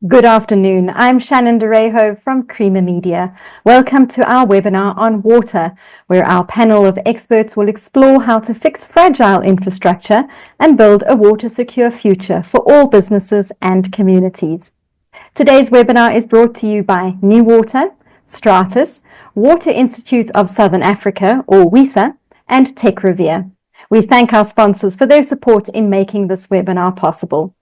Good afternoon. I'm Shannon Derejo from Creamer Media. Welcome to our webinar on water, where our panel of experts will explore how to fix fragile infrastructure and build a water-secure future for all businesses and communities. Today's webinar is brought to you by New Water, Stratus, Water Institute of Southern Africa, or WISA, and TechRevere. We thank our sponsors for their support in making this webinar possible.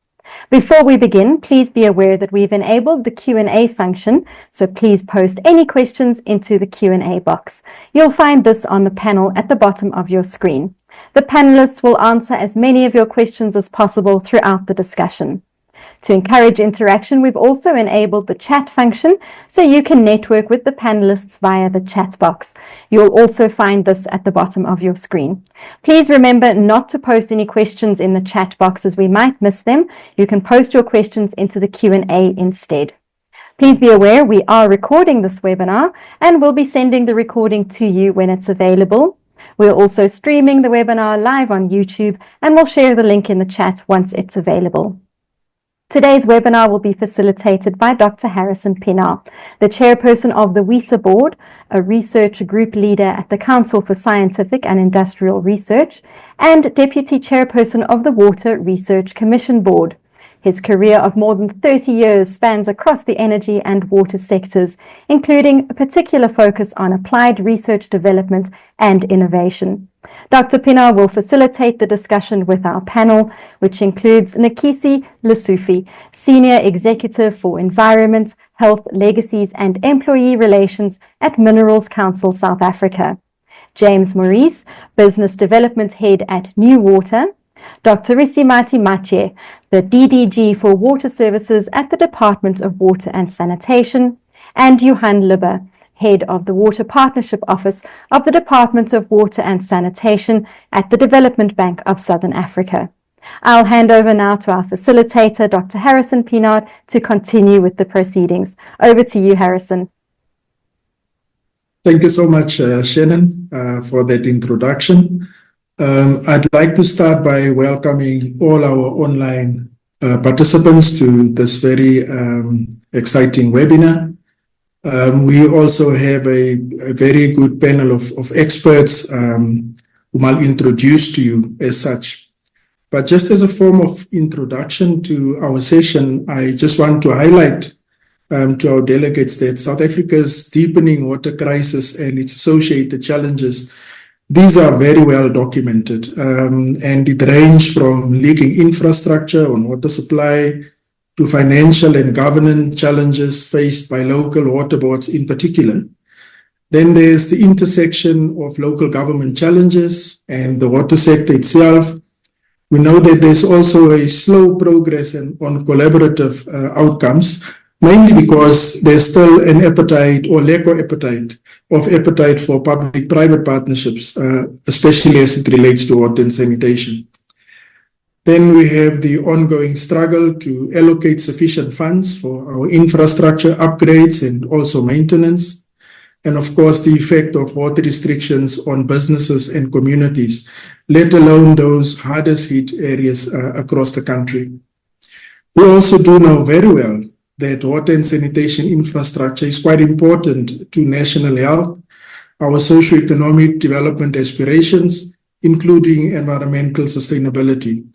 Before we begin, please be aware that we've enabled the Q&A function, so please post any questions into the Q&A box. You'll find this on the panel at the bottom of your screen. The panelists will answer as many of your questions as possible throughout the discussion. To encourage interaction, we've also enabled the chat function, so you can network with the panelists via the chat box. You'll also find this at the bottom of your screen. Please remember not to post any questions in the chat box, as we might miss them. You can post your questions into the Q&A instead. Please be aware we are recording this webinar and we'll be sending the recording to you when it's available. We're also streaming the webinar live on YouTube, and we'll share the link in the chat once it's available. Today's webinar will be facilitated by Dr. Harrison Pienaar, the chairperson of the WISA board, a research group leader at the Council for Scientific and Industrial Research, and deputy chairperson of the Water Research Commission board. His career of more than 30 years spans across the energy and water sectors, including a particular focus on applied research development and innovation. Dr. Pienaar will facilitate the discussion with our panel, which includes Nkisi Lesufi, Senior Executive for Environment, Health, Legacies and Employee Relations at Minerals Council South Africa, James Maurice, Business Development Head at New Water, Dr. Risimati Matye, the DDG for Water Services at the Department of Water and Sanitation, and Johan Libbe, Head of the Water Partnership Office of the Department of Water and Sanitation at the Development Bank of Southern Africa. I'll hand over now to our facilitator, Dr. Harrison Pienaar, to continue with the proceedings. Over to you, Harrison. Thank you so much, Shannon, for that introduction. I'd like to start by welcoming all our online participants to this very exciting webinar. We also have a very good panel of experts whom I'll introduce to you as such. But just as a form of introduction to our session, I just want to highlight to our delegates that South Africa's deepening water crisis and its associated challenges, these are very well documented, and it ranges from leaking infrastructure on water supply to financial and governance challenges faced by local water boards in particular. Then there's the intersection of local government challenges and the water sector itself. We know that there's also a slow progress on collaborative outcomes, mainly because there's still an appetite or lack of appetite for public-private partnerships, especially as it relates to water and sanitation. Then we have the ongoing struggle to allocate sufficient funds for our infrastructure upgrades and also maintenance. And of course, the effect of water restrictions on businesses and communities, let alone those hardest hit areas across the country. We also do know very well that water and sanitation infrastructure is quite important to national health, our socio-economic development aspirations, including environmental sustainability.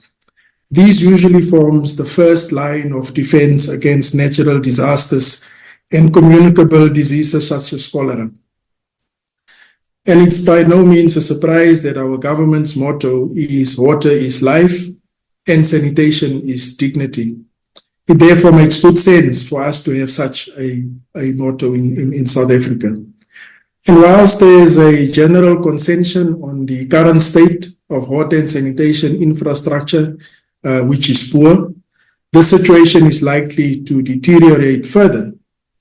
These usually forms the first line of defense against natural disasters and communicable diseases such as cholera. And it's by no means a surprise that our government's motto is water is life and sanitation is dignity. It therefore makes good sense for us to have such a motto in South Africa. And whilst there is a general consensus on the current state of water and sanitation infrastructure, which is poor, the situation is likely to deteriorate further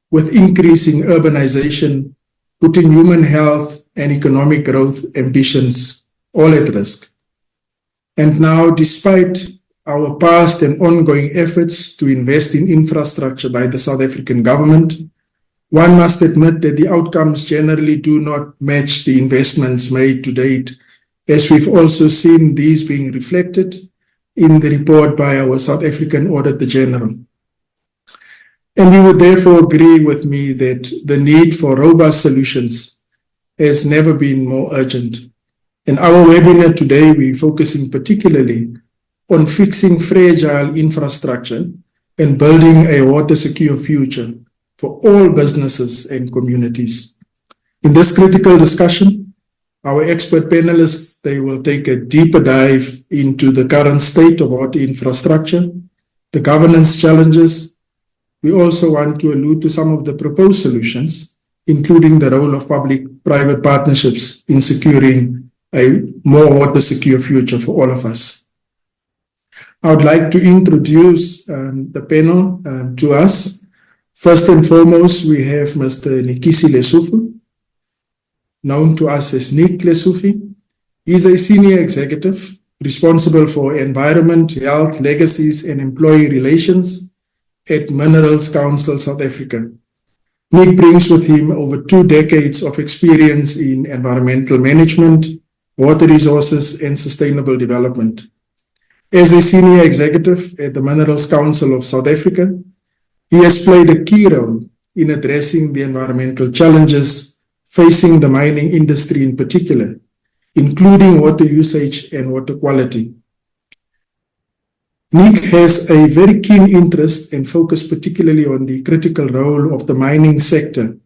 with increasing urbanization, putting human health and economic growth ambitions all at risk. And now, despite our past and ongoing efforts to invest in infrastructure by the South African government, one must admit that the outcomes generally do not match the investments made to date, as we've also seen these being reflected in the report by our South African Auditor General. And you would therefore agree with me that the need for robust solutions has never been more urgent. In our webinar today, we're focusing particularly on fixing fragile infrastructure and building a water-secure future for all businesses and communities. In this critical discussion, our expert panelists, they will take a deeper dive into the current state of water infrastructure, the governance challenges. We also want to allude to some of the proposed solutions, including the role of public-private partnerships in securing a more water-secure future for all of us. I would like to introduce the panel to us. First and foremost, we have Mr. Nikisi Lesotho, known to us as Nick Lesotho. He's a senior executive responsible for environment, health, legacies, and employee relations at Minerals Council South Africa. Nick brings with him over 2 decades of experience in environmental management, water resources, and sustainable development. As a senior executive at the Minerals Council of South Africa, he has played a key role in addressing the environmental challenges facing the mining industry in particular, including water usage and water quality. Nick has a very keen interest and focus particularly on the critical role of the mining sector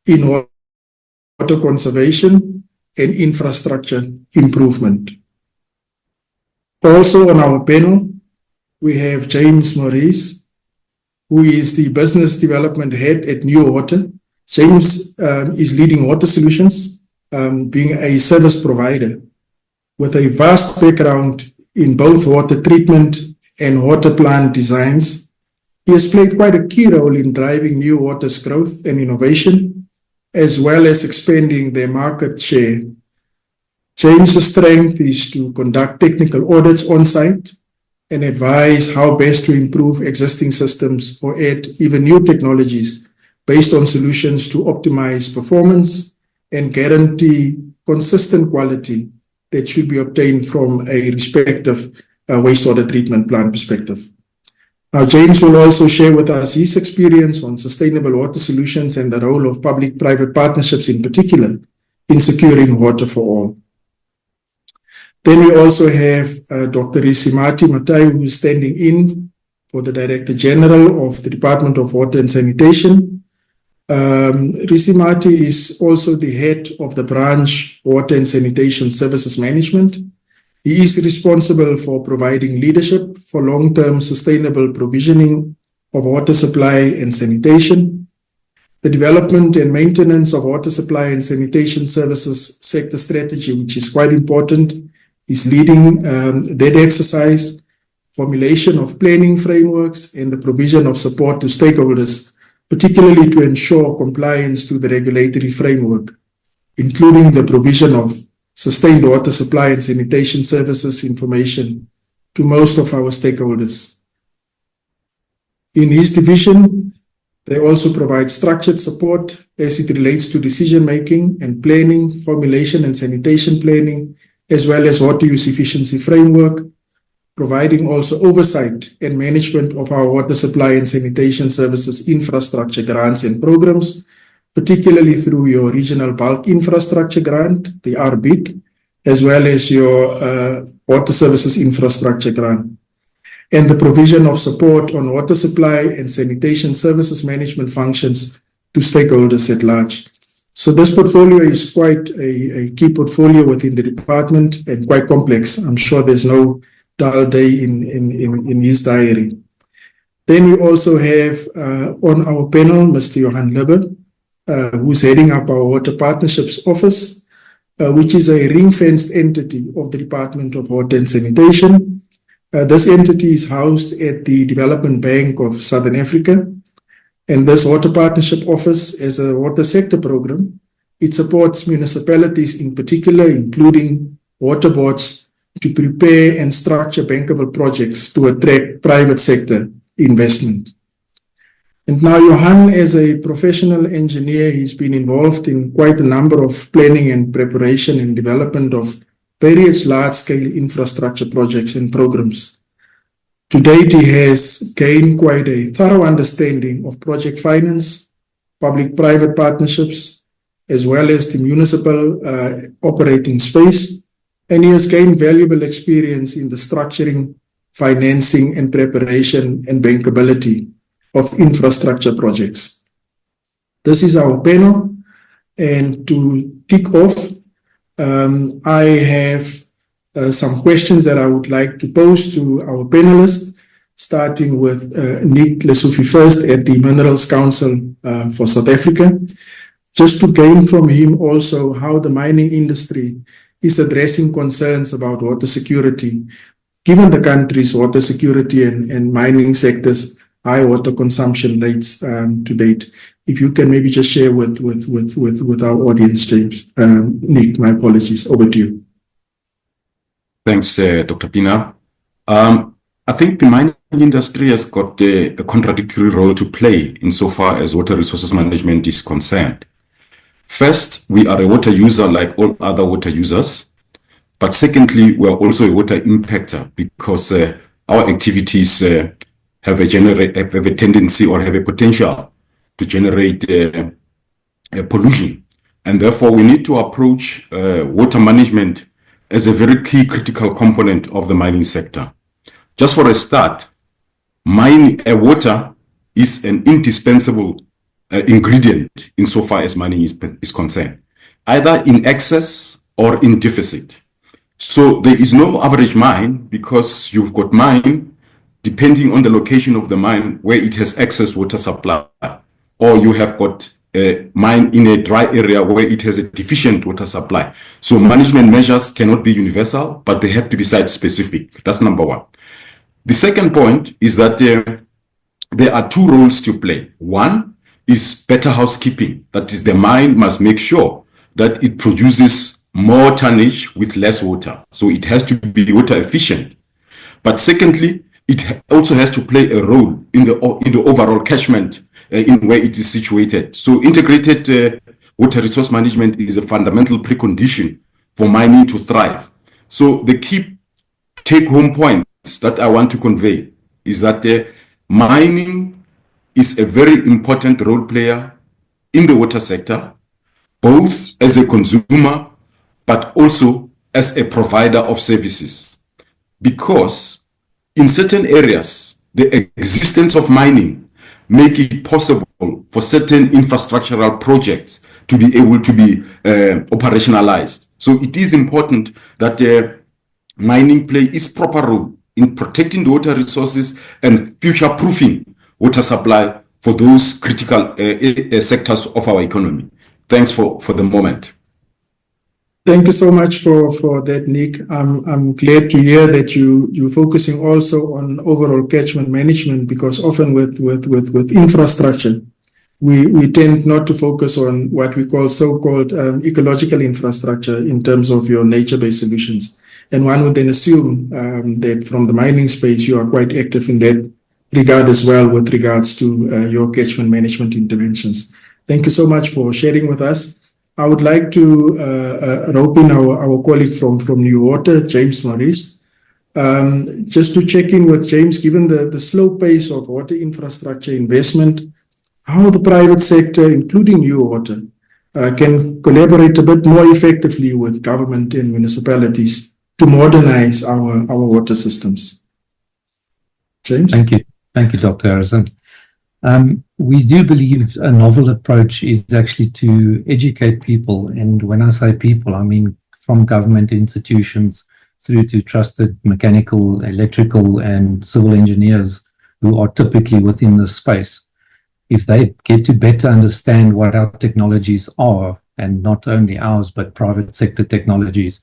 in water conservation and infrastructure improvement. Also on our panel, we have James Maurice, who is the Business Development Head at New Water. James is leading Water Solutions, being a service provider with a vast background in both water treatment and water plant designs. He has played quite a key role in driving New Water's growth and innovation, as well as expanding their market share. James's strength is to conduct technical audits on site and advise how best to improve existing systems or add even new technologies based on solutions to optimize performance and guarantee consistent quality that should be obtained from a respective wastewater treatment plant perspective. Now, James will also share with us his experience on sustainable water solutions and the role of public-private partnerships in particular in securing water for all. Then we also have Dr. Risimati Matai, who is standing in for the Director General of the Department of Water and Sanitation. Risimati is also the head of the branch Water and Sanitation Services Management. He is responsible for providing leadership for long-term sustainable provisioning of water supply and sanitation, the development and maintenance of water supply and sanitation services sector strategy, which is quite important, is leading that exercise, formulation of planning frameworks, and the provision of support to stakeholders, particularly to ensure compliance to the regulatory framework, including the provision of sustained water supply and sanitation services information to most of our stakeholders. In his division, they also provide structured support as it relates to decision-making and planning, formulation and sanitation planning, as well as water use efficiency framework, providing also oversight and management of our water supply and sanitation services infrastructure grants and programs, particularly through your regional bulk infrastructure grant, the RBIC, as well as your water services infrastructure grant, and the provision of support on water supply and sanitation services management functions to stakeholders at large. So this portfolio is quite a key portfolio within the department and quite complex. I'm sure there's no dull day in his diary. Then we also have on our panel Mr. Johan Libbe, who's heading up our Water Partnerships Office, which is a ring-fenced entity of the Department of Water and Sanitation. This entity is housed at the Development Bank of Southern Africa. And this Water Partnership Office, as a water sector program, it supports municipalities in particular, including water boards, to prepare and structure bankable projects to attract private sector investment. And now Johan, as a professional engineer, he's been involved in quite a number of planning and preparation and development of various large-scale infrastructure projects and programs. To date, he has gained quite a thorough understanding of project finance, public-private partnerships, as well as the municipal operating space, and he has gained valuable experience in the structuring, financing, and preparation and bankability of infrastructure projects. This is our panel, and to kick off, I have some questions that I would like to pose to our panelists, starting with Nick Lesotho first at the Minerals Council for South Africa, just to gain from him also how the mining industry is addressing concerns about water security, given the country's water security and mining sectors' high water consumption rates to date. If you can maybe just share with our audience, James. Nick, my apologies. Over to you. Thanks, Dr. Pina. I think the mining industry has got a contradictory role to play insofar as water resources management is concerned. First, we are a water user like all other water users. But secondly, we are also a water impactor because our activities have a tendency or have a potential to generate pollution. And therefore, we need to approach water management as a very key critical component of the mining sector. Just for a start, water is an indispensable ingredient insofar as mining is concerned, either in excess or in deficit. So there is no average mine because you've got mine depending on the location of the mine where it has excess water supply, or you have got a mine in a dry area where it has a deficient water supply. So management measures cannot be universal, but they have to be site-specific. That's number one. The second point is that there are two roles to play. One is better housekeeping. That is, the mine must make sure that it produces more tonnage with less water. So it has to be water efficient. But secondly, it also has to play a role in the overall catchment in where it is situated. So integrated water resource management is a fundamental precondition for mining to thrive. So the key take-home points that I want to convey is that mining is a very important role player in the water sector, both as a consumer, but also as a provider of services. Because in certain areas, the existence of mining make it possible for certain infrastructural projects to be able to be operationalized. So it is important that mining play its proper role in protecting the water resources and future-proofing water supply for those critical sectors of our economy. Thanks for the moment. Thank you so much for that, Nick. I'm glad to hear that you're focusing also on overall catchment management, because often with infrastructure, we tend not to focus on what we call so-called ecological infrastructure in terms of your nature-based solutions. And one would then assume that from the mining space, you are quite active in that regard as well with regards to your catchment management interventions. Thank you so much for sharing with us. I would like to rope in our colleague from New Water, James Maurice, just to check in with James, given the slow pace of water infrastructure investment, how the private sector, including New Water, can collaborate a bit more effectively with government and municipalities to modernize our water systems. James? Thank you, Dr. Harrison. We do believe a novel approach is actually to educate people. And when I say people, I mean from government institutions through to trusted mechanical, electrical, and civil engineers who are typically within the space. If they get to better understand what our technologies are, and not only ours, but private sector technologies,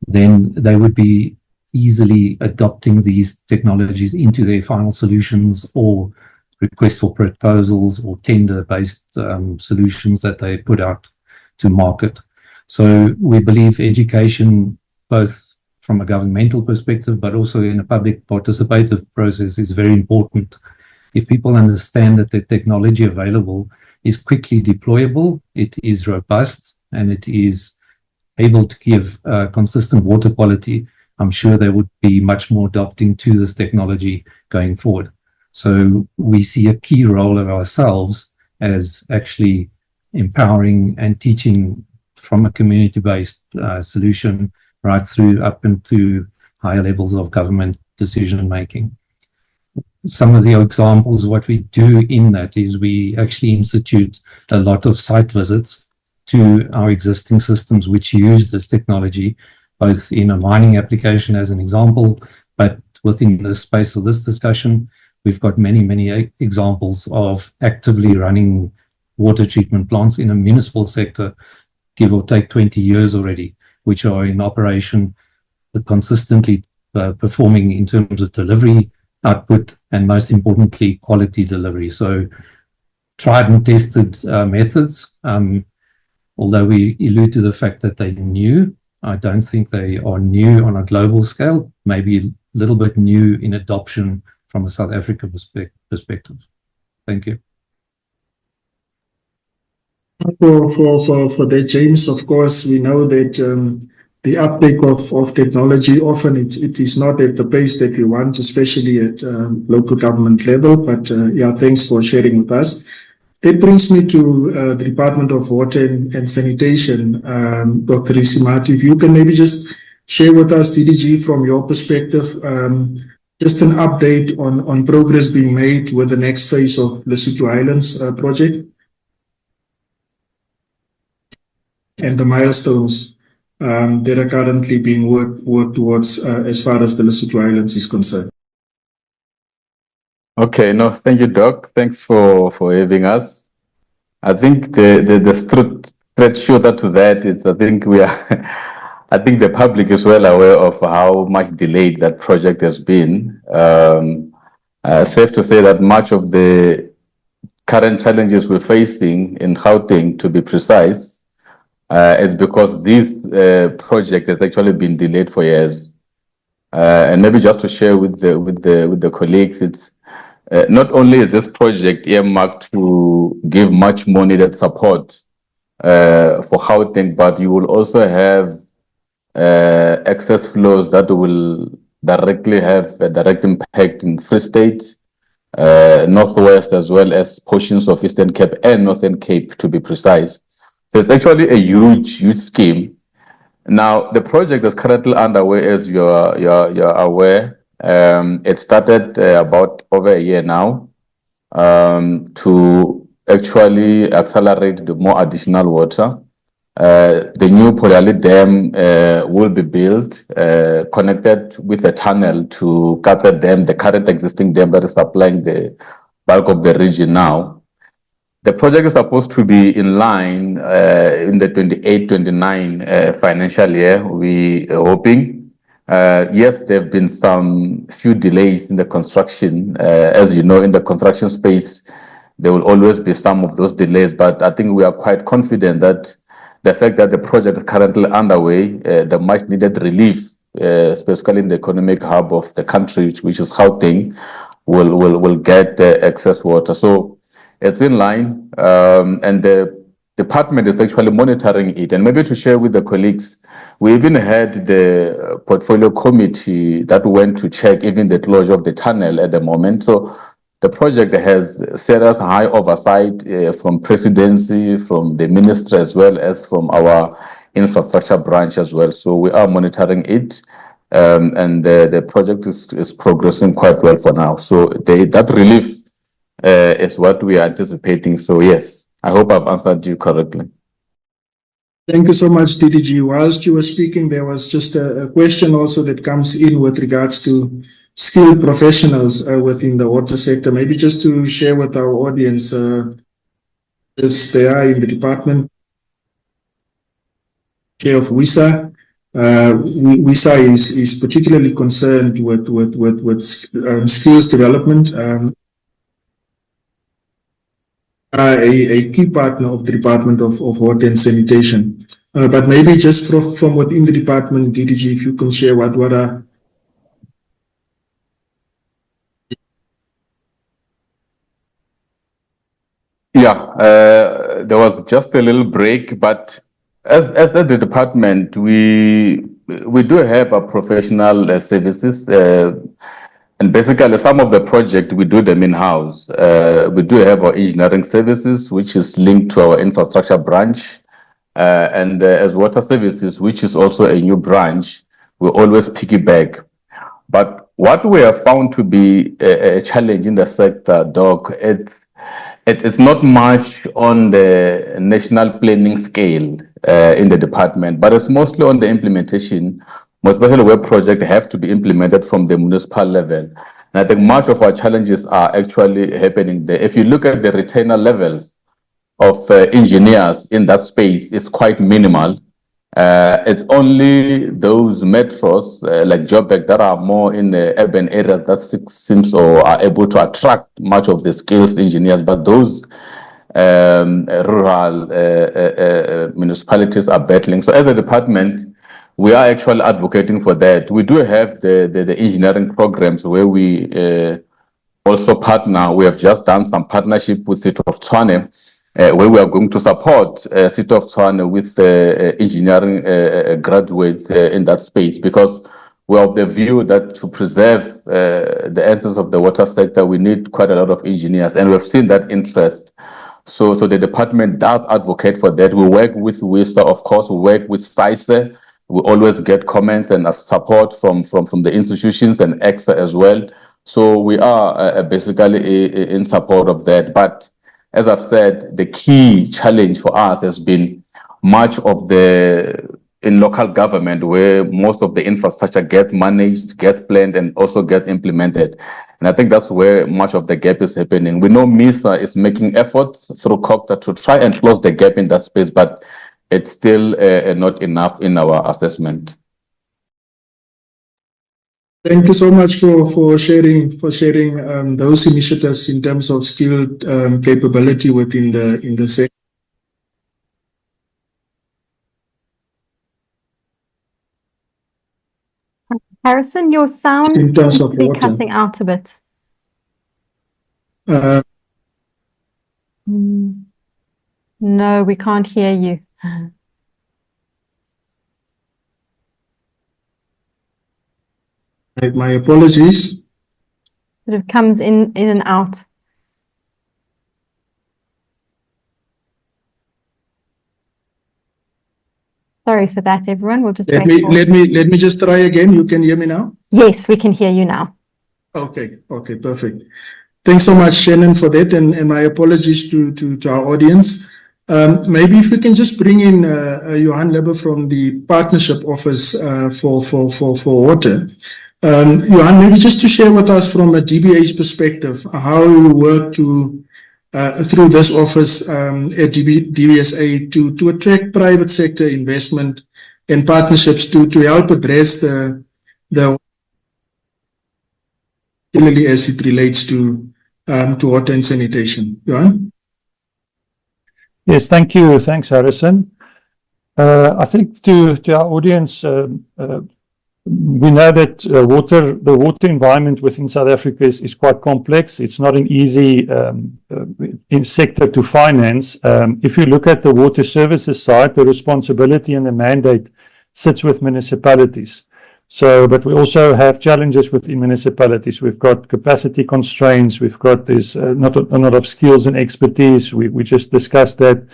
then they would be easily adopting these technologies into their final solutions or request for proposals or tender-based solutions that they put out to market. So we believe education, both from a governmental perspective, but also in a public participative process, is very important. If people understand that the technology available is quickly deployable, it is robust, and it is able to give consistent water quality, I'm sure they would be much more adopting to this technology going forward. So we see a key role of ourselves as actually empowering and teaching from a community-based solution right through up into higher levels of government decision making. Some of the examples of what we do in that is we actually institute a lot of site visits to our existing systems which use this technology, both in a mining application as an example, but within the space of this discussion, we've got many examples of actively running water treatment plants in a municipal sector, give or take 20 years already, which are in operation, consistently performing in terms of delivery, output, and most importantly, quality delivery. So tried and tested methods, although we allude to the fact that they're new, I don't think they are new on a global scale, maybe a little bit new in adoption from a South Africa perspective. Thank you. For that, James, of course, we know that the uptake of technology, often it is not at the pace that we want, especially at local government level. But yeah, thanks for sharing with us. That brings me to the Department of Water and Sanitation, Dr. Isimati. If you can maybe just share with us, DDG, from your perspective, just an update on progress being made with the next phase of Lesotho Highlands Project and the milestones that are currently being worked towards as far as the Lesotho Highlands is concerned. Okay, no, thank you, Doc. Thanks for having us. I think the straight shooter to that is, I think we are, I think the public is well aware of how much delayed that project has been. Safe to say that much of the current challenges we're facing in Gauteng, to be precise, is because this project has actually been delayed for years. And maybe just to share with the colleagues, it's not only is this project earmarked to give much more needed support for Gauteng, but you will also have excess flows that will directly have a direct impact in Free State, Northwest, as well as portions of Eastern Cape and Northern Cape, to be precise. So it's actually a huge scheme. Now, the project is currently underway, as you're aware. It started about over a year now to actually accelerate the more additional water. The new Polyali Dam will be built, connected with a tunnel to Kata Dam, the current existing dam that is supplying the bulk of the region now. The project is supposed to be in line in the 28-29 financial year. We are hoping. Yes, there have been some few delays in the construction. As you know, in the construction space, there will always be some of those delays, but I think we are quite confident that the fact that the project is currently underway, the much needed relief, specifically in the economic hub of the country, which is Gauteng, will get excess water. So it's in line, and the department is actually monitoring it. And maybe to share with the colleagues, we even had the portfolio committee that went to check even the closure of the tunnel at the moment. So the project has set us high oversight from presidency, from the ministry, as well as from our infrastructure branch as well. So we are monitoring it, and the project is progressing quite well for now. So that relief is what we are anticipating. So yes, I hope I've answered you correctly. Thank you so much, DDG. Whilst you were speaking, there was just a question also that comes in with regards to skilled professionals within the water sector. Maybe just to share with our audience, if they are in the department of WISA. WISA is particularly concerned with skills development. A key partner of the Department of Water and Sanitation. But maybe just from within the department, DDG, if you can share what are... Yeah, there was just a little break, but as the department, we we do have a professional services, and basically some of the project we do them in-house. We do have our engineering services, which is linked to our infrastructure branch, and as water services, which is also a new branch, we always piggyback. But what we have found to be a challenge in the sector, Doc, it's not much on the national planning scale in the department, but it's mostly on the implementation, especially where projects have to be implemented from the municipal level. And I think much of our challenges are actually happening there. If you look at the retainer levels of engineers in that space, it's quite minimal. It's only those metros like Joburg that are more in the urban areas that seems or are able to attract much of the skilled engineers, but those rural municipalities are battling. So as a department, we are actually advocating for that. We do have the engineering programs where we also partner. We have just done some partnership with City of Tshwane, where we are going to support City of Tshwane with engineering graduates in that space, because we are of the view that to preserve the essence of the water sector, we need quite a lot of engineers, and we've seen that interest. So the department does advocate for that. We work with WISA, of course, we work with SAISE. We always get comments and support from the institutions and EXA as well. So we are basically in support of that. But as I've said, the key challenge for us has been much of in local government, where most of the infrastructure gets managed, gets planned, and also get implemented. And I think that's where much of the gap is happening. We know MISA is making efforts through COCTA to try and close the gap in that space, but it's still not enough in our assessment. Thank you so much for sharing those initiatives in terms of skilled capability within the sector. Harrison, your sound In terms seems of to be water. cutting out a bit. No, we can't hear you. My apologies. It comes in and out. Sorry for that, everyone. We'll just Let wait me just try again. You can hear me now? Yes, we can hear you now. Okay, perfect. Thanks so much, Shannon, for that, and my apologies to our audience. Maybe if we can just bring in Johan Leber from the Partnership Office for Water. Johan, maybe just to share with us from a DBA's perspective, how you work through this office at DBSA to attract private sector investment and partnerships to help address the particularly as it relates to water and sanitation. Johan? Yes, thank you. Thanks, Harrison. I think to our audience, we know that the water environment within South Africa is quite complex. It's not an easy sector to finance. If you look at the water services side, the responsibility and the mandate sits with municipalities. But we also have challenges within municipalities. We've got capacity constraints. We've got this not a lot of skills and expertise. We just discussed that.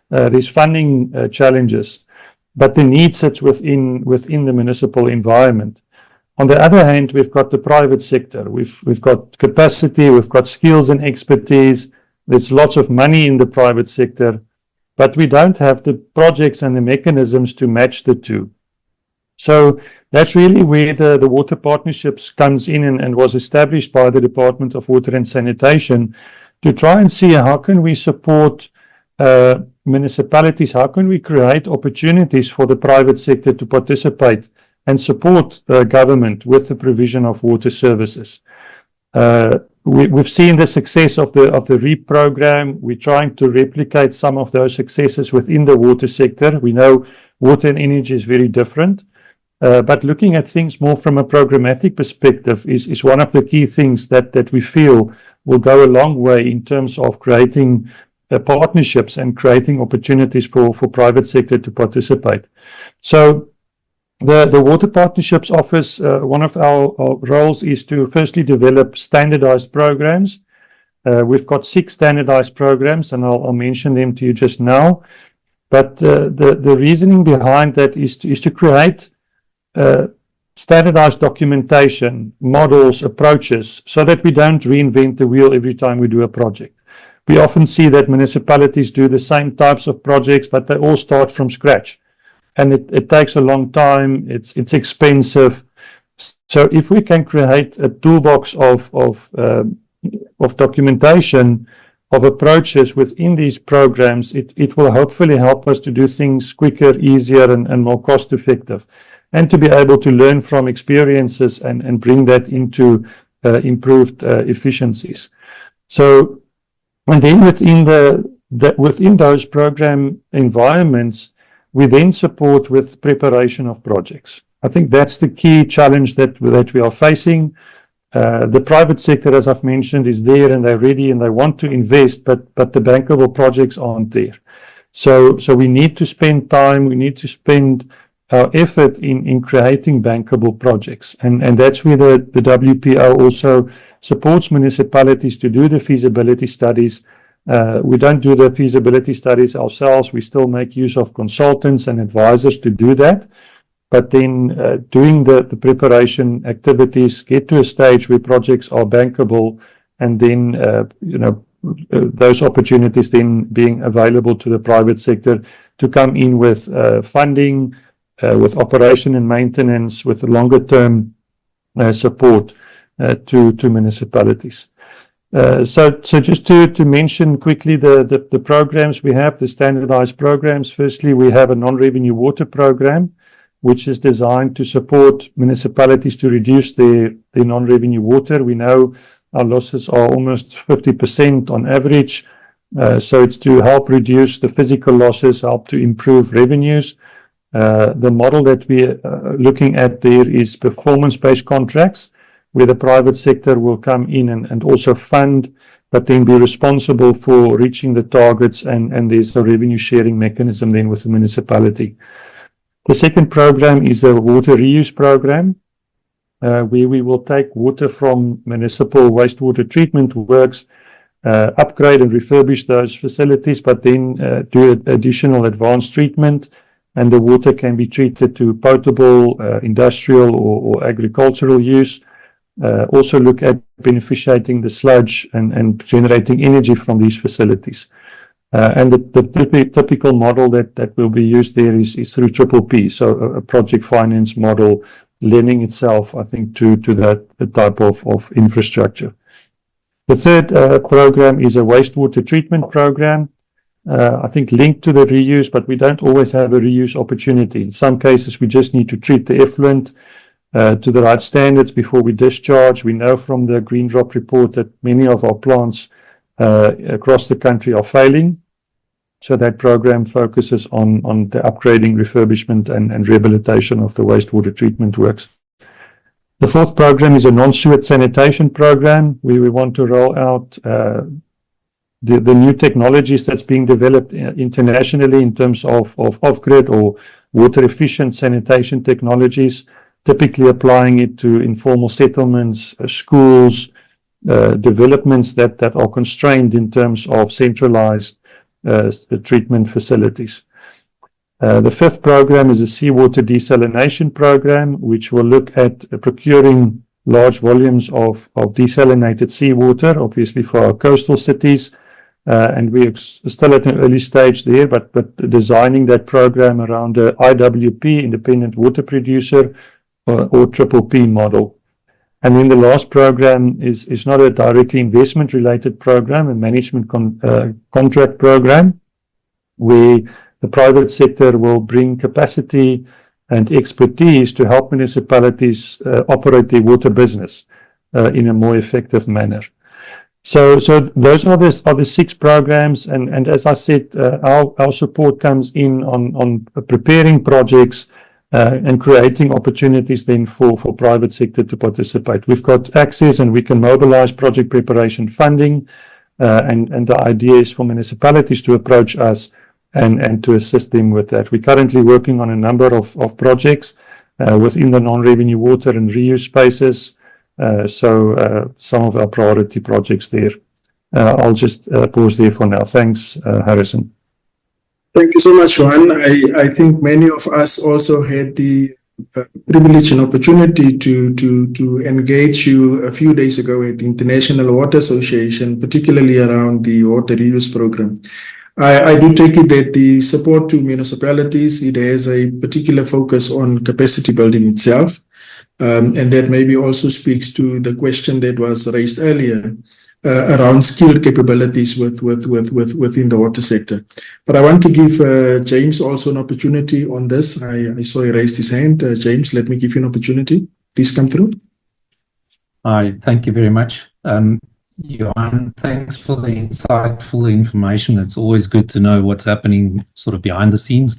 There's funding challenges, but the need sits within the municipal environment. On the other hand, we've got the private sector. We've got capacity. We've got skills and expertise. There's lots of money in the private sector, but we don't have the projects and the mechanisms to match the two. So that's really where the water partnerships comes in and was established by the Department of Water and Sanitation to try and see how can we support municipalities, how can we create opportunities for the private sector to participate and support government with the provision of water services. We've seen the success of the REAP program. We're trying to replicate some of those successes within the water sector. We know water and energy is very different. But looking at things more from a programmatic perspective is one of the key things that we feel will go a long way in terms of creating partnerships and creating opportunities for private sector to participate. So The Water Partnerships Office, one of our roles is to firstly develop standardized programs. We've got 6 standardized programs, and I'll mention them to you just now. But the reasoning behind that is to create standardized documentation, models, approaches, so that we don't reinvent the wheel every time we do a project. We often see that municipalities do the same types of projects, but they all start from scratch. And it takes a long time, it's expensive. So if we can create a toolbox of documentation, of approaches within these programs, it will hopefully help us to do things quicker, easier, and more cost effective, and to be able to learn from experiences and bring that into improved efficiencies. So, and then within those program environments, we then support with preparation of projects. I think that's the key challenge that we are facing. The private sector, as I've mentioned, is there and they're ready and they want to invest, but the bankable projects aren't there. So we need to spend time, we need to spend our effort in creating bankable projects. And that's where the WPO also supports municipalities to do the feasibility studies. We don't do the feasibility studies ourselves. We still make use of consultants and advisors to do that. But then doing the preparation activities, get to a stage where projects are bankable, and then those opportunities then being available to the private sector to come in with funding, with operation and maintenance, with longer term support to municipalities. So just to mention quickly the programs we have, the standardized programs. Firstly, we have a non-revenue water program, which is designed to support municipalities to reduce their non-revenue water. We know our losses are almost 50% on average. So it's to help reduce the physical losses, help to improve revenues. The model that we're looking at there is performance-based contracts, where the private sector will come in and also fund, but then be responsible for reaching the targets, and there's a revenue sharing mechanism then with the municipality. The second program is a water reuse program, where we will take water from municipal wastewater treatment works, upgrade and refurbish those facilities, but then do additional advanced treatment, and the water can be treated to potable, industrial or agricultural use. Also look at beneficiating the sludge and generating energy from these facilities. And the typical model that will be used there is through PPP, so a project finance model, lending itself, I think, to that type of infrastructure. The third program is a wastewater treatment program, I think linked to the reuse, but we don't always have a reuse opportunity. In some cases, we just need to treat the effluent to the right standards before we discharge. We know from the Green Drop report that many of our plants across the country are failing. So that program focuses on the upgrading, refurbishment and rehabilitation of the wastewater treatment works. The fourth program is a non-sewage sanitation program, where we want to roll out the new technologies that's being developed internationally in terms of off-grid or water-efficient sanitation technologies, typically applying it to informal settlements, schools, developments that are constrained in terms of centralized treatment facilities. The fifth program is a seawater desalination program, which will look at procuring large volumes of desalinated seawater, obviously for our coastal cities. And we're still at an early stage there, but designing that program around a IWP, independent water producer, or PPP model. And then the last program is not a directly investment related program, a management contract program, where the private sector will bring capacity and expertise to help municipalities operate their water business in a more effective manner. So those are the 6 programs, and as I said, our support comes in on preparing projects and creating opportunities then for private sector to participate. We've got access and we can mobilize project preparation funding, and the idea is for municipalities to approach us and to assist them with that. We're currently working on a number of projects, within the non-revenue water and reuse spaces. Some of our priority projects there. I'll just pause there for now. Thanks, Harrison. Thank you so much, Juan. I think many of us also had the privilege and opportunity to engage you a few days ago at the International Water Association, particularly around the water reuse program. I do take it that the support to municipalities, it has a particular focus on capacity building itself, and that maybe also speaks to the question that was raised earlier around skilled capabilities within the water sector. But I want to give James also an opportunity on this. I saw he raised his hand. James, let me give you an opportunity. Please come through. Hi, thank you very much. Johan, thanks for the insightful information. It's always good to know what's happening sort of behind the scenes.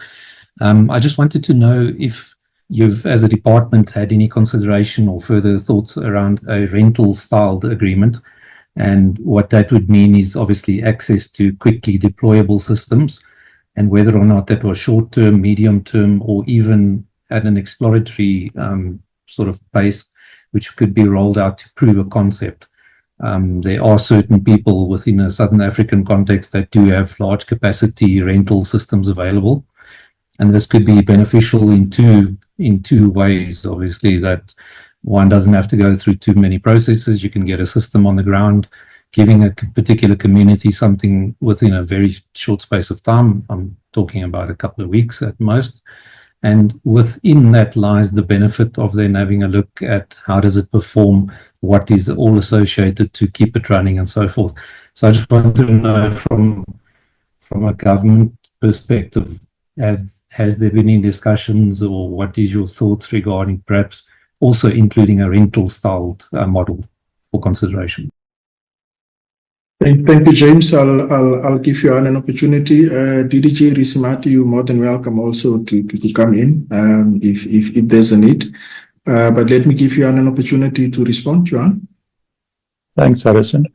I just wanted to know if you've, as a department, had any consideration or further thoughts around a rental-styled agreement. And what that would mean is obviously access to quickly deployable systems, and whether or not that was short-term, medium-term, or even at an exploratory sort of pace, which could be rolled out to prove a concept. There are certain people within a Southern African context that do have large capacity rental systems available. And this could be beneficial in two ways, obviously, that one doesn't have to go through too many processes. You can get a system on the ground, giving a particular community something within a very short space of time. I'm talking about a couple of weeks at most. And within that lies the benefit of then having a look at how does it perform, what is all associated to keep it running and so forth. So I just wanted to know from a government perspective, has there been any discussions, or what is your thoughts regarding perhaps also including a rental-styled model for consideration? Thank you, James. I'll give you an opportunity. DDG Risimati, you're more than welcome also to come in if there's a need. But let me give you an opportunity to respond, Johan. Thanks, Harrison.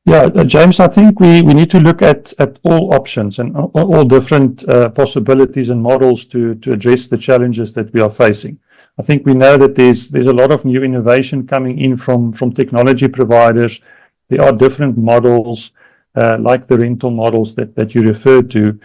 Yeah, James, I think we need to look at all options and all different possibilities and models to address the challenges that we are facing. I think we know that there's a lot of new innovation coming in from technology providers. There are different models like the rental models that you referred to.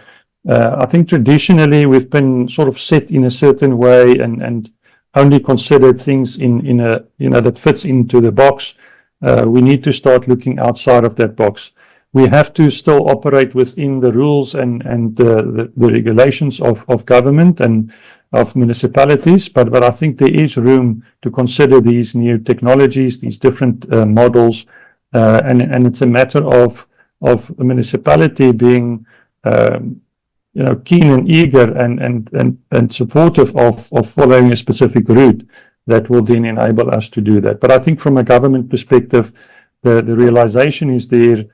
I think traditionally we've been sort of set in a certain way and only considered things in a that fits into the box. We need to start looking outside of that box. We have to still operate within the rules and the regulations of government and of municipalities, but I think there is room to consider these new technologies, these different models, and it's a matter of a municipality being keen and eager and supportive of following a specific route that will then enable us to do that. But I think from a government perspective, the realization is there.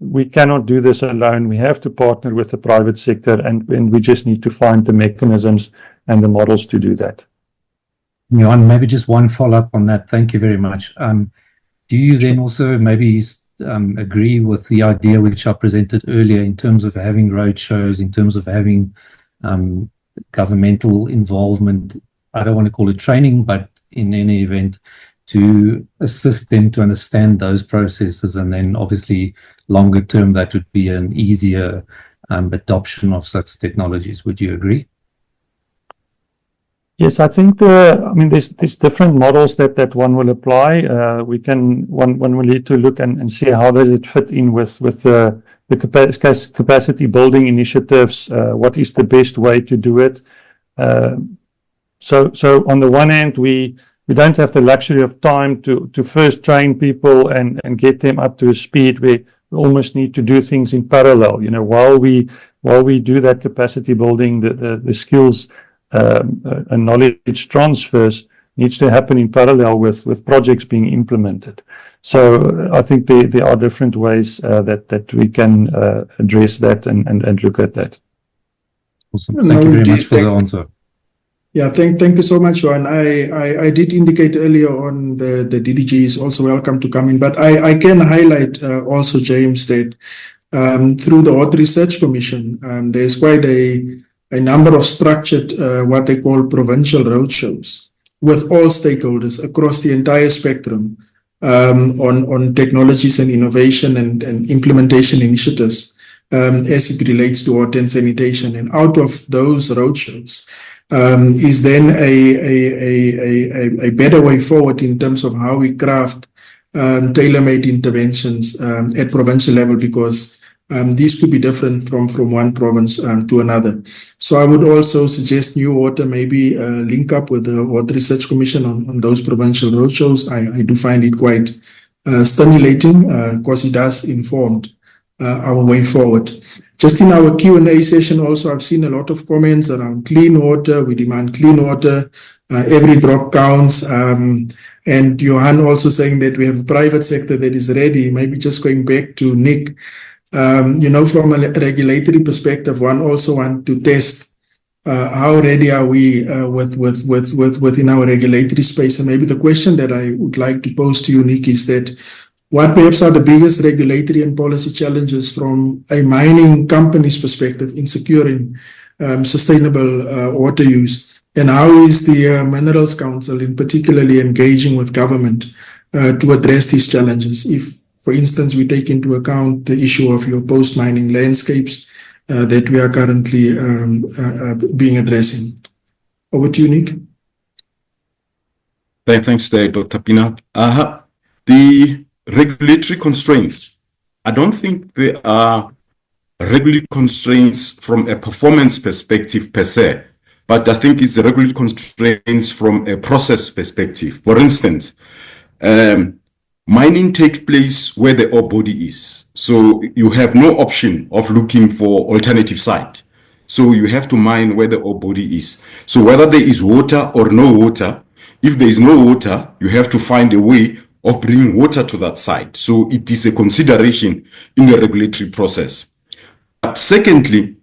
We cannot do this alone. We have to partner with the private sector, and we just need to find the mechanisms and the models to do that. Johan, maybe just one follow-up on that. Thank you very much. Do you then also maybe agree with the idea which I presented earlier in terms of having road shows, in terms of having governmental involvement? I don't want to call it training, but in any event, to assist them to understand those processes, and then obviously longer term that would be an easier adoption of such technologies. Would you agree? Yes, I think there's different models that one will apply. One will need to look and see how does it fit in with the capacity building initiatives. What is the best way to do it? So on the one hand, we don't have the luxury of time to first train people and get them up to a speed. We almost need to do things in parallel. While we do that capacity building, the skills and knowledge transfers needs to happen in parallel with projects being implemented. So I think there are different ways that we can address that and look at that. Awesome. Thank you very much for the answer. Yeah, thank you so much, Juan. I did indicate earlier on the DDG is also welcome to come in, but I can highlight also, James, that through the Water Research Commission, there's quite a a number of structured, what they call provincial roadshows with all stakeholders across the entire spectrum on technologies and innovation and implementation initiatives as it relates to water and sanitation. And out of those roadshows is then a better way forward in terms of how we craft tailor-made interventions at provincial level, because these could be different from one province to another. So I would also suggest New Water maybe link up with the Water Research Commission on those provincial roadshows. I do find it quite stimulating because it does inform our way forward. Just in our Q&A session also, I've seen a lot of comments around clean water. We demand clean water. Every drop counts. And Johan also saying that we have a private sector that is ready. Maybe just going back to Nick, from a regulatory perspective, one also want to test how ready are we within our regulatory space. And maybe the question that I would like to pose to you, Nick, is that what perhaps are the biggest regulatory and policy challenges from a mining company's perspective in securing sustainable water use? And how is the Minerals Council in particularly engaging with government to address these challenges? If, for instance, we take into account the issue of your post-mining landscapes that we are currently being addressing. Over to you, Nick. Thanks, Dr. Pina. The regulatory constraints, I don't think there are regulatory constraints from a performance perspective per se, but I think it's the regulatory constraints from a process perspective. For instance, mining takes place where the ore body is. So you have no option of looking for alternative site. So you have to mine where the ore body is. So whether there is water or no water, if there is no water, you have to find a way of bringing water to that site. So it is a consideration in the regulatory process. But secondly,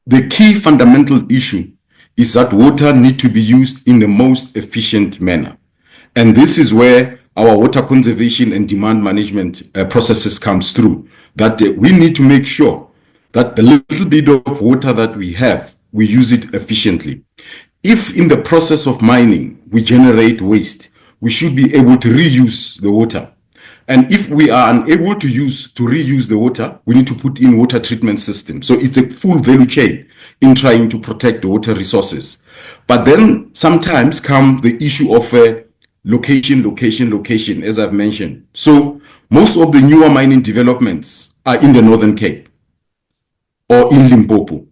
the key fundamental issue is that water needs to be used in the most efficient manner. And this is where our water conservation and demand management processes comes through, that we need to make sure that the little bit of water that we have, we use it efficiently. If in the process of mining, we generate waste, we should be able to reuse the water. And if we are unable to reuse the water, we need to put in water treatment systems. So it's a full value chain in trying to protect the water resources. But then sometimes come the issue of location, as I've mentioned. So most of the newer mining developments are in the Northern Cape or in Limpopo.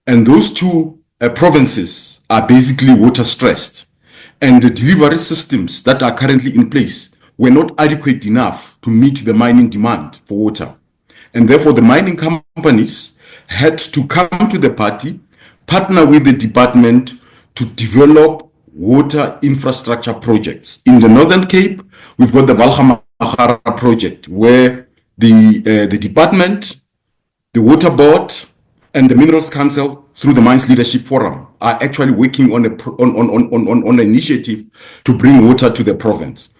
And those two provinces are basically water stressed. And the delivery systems that are currently in place were not adequate enough to meet the mining demand for water. And therefore, the mining companies had to come to the party, partner with the department to develop water infrastructure projects. In the Northern Cape, we've got the Valhamahara project, where the department, the water board, and the Minerals Council, through the Mines Leadership Forum, are actually working on an initiative to bring water to the province.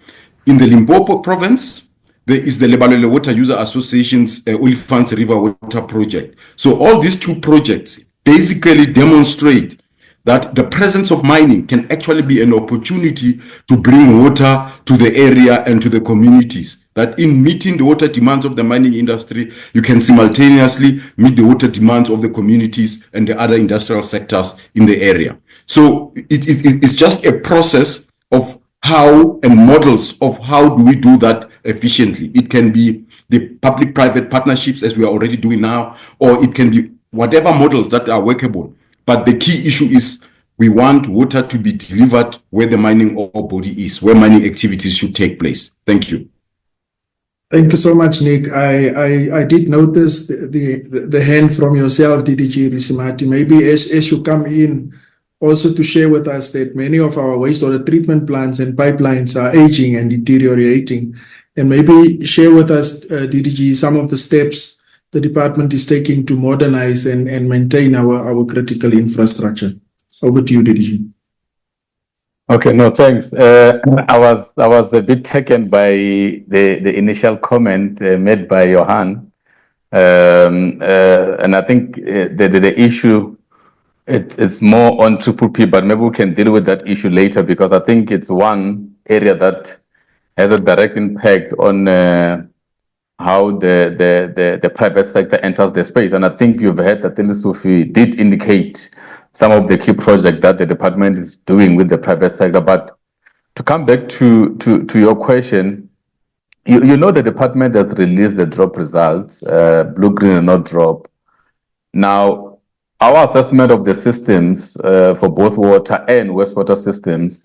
In the Limpopo province, there is the Lebalele Water User Association's Olifants River Water Project. So all these two projects basically demonstrate that the presence of mining can actually be an opportunity to bring water to the area and to the communities. That in meeting the water demands of the mining industry, you can simultaneously meet the water demands of the communities and the other industrial sectors in the area. So it's just a process of how and models of how do we do that efficiently. It can be the public-private partnerships as we are already doing now, or it can be whatever models that are workable. But the key issue is we want water to be delivered where the mining ore body is, where mining activities should take place. Thank you. Thank you so much, Nick. I did notice the hand from yourself, DDG Risimati. Maybe as you come in, also to share with us that many of our wastewater treatment plants and pipelines are aging and deteriorating. And maybe share with us, DDG, some of the steps the department is taking to modernize and maintain our critical infrastructure. Over to you, DDG. Okay, no, thanks. I was a bit taken by the initial comment made by Johan. And I think the issue It's more on PPP, but maybe we can deal with that issue later because I think it's one area that has a direct impact on how the private sector enters the space. And I think you've heard that Lesotho did indicate some of the key projects that the department is doing with the private sector. But to come back to your question, you know the department has released the drop results, blue, green, and not drop. Now, our assessment of the systems for both water and wastewater systems,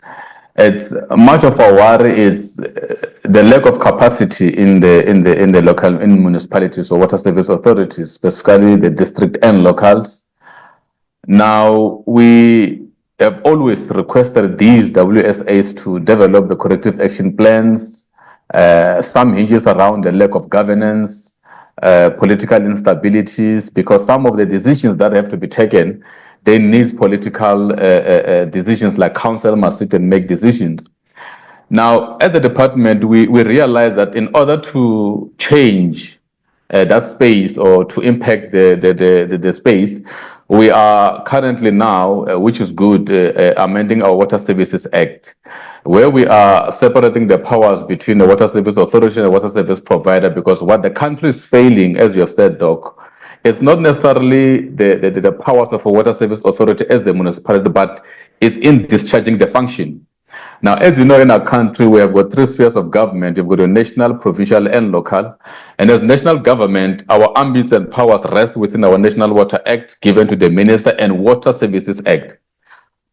it's much of our worry is the lack of capacity in the local municipalities or water service authorities, specifically the district and locals. Now, we have always requested these WSAs to develop the corrective action plans. Some hinges around the lack of governance, political instabilities, because some of the decisions that have to be taken, they need political decisions, like council must sit and make decisions. Now, at the department, we realize that in order to change that space or to impact the space, we are currently now, which is good, amending our Water Services Act, where we are separating the powers between the Water Service Authority and the water service provider, because what the country is failing, as you have said, Doc, it's not necessarily the powers of a water service authority as the municipality, but it's in discharging the function. Now, as you know, in our country, we have got three spheres of government. You've got a national, provincial, and local. And as national government, our ambits and powers rest within our National Water Act given to the Minister and Water Services Act.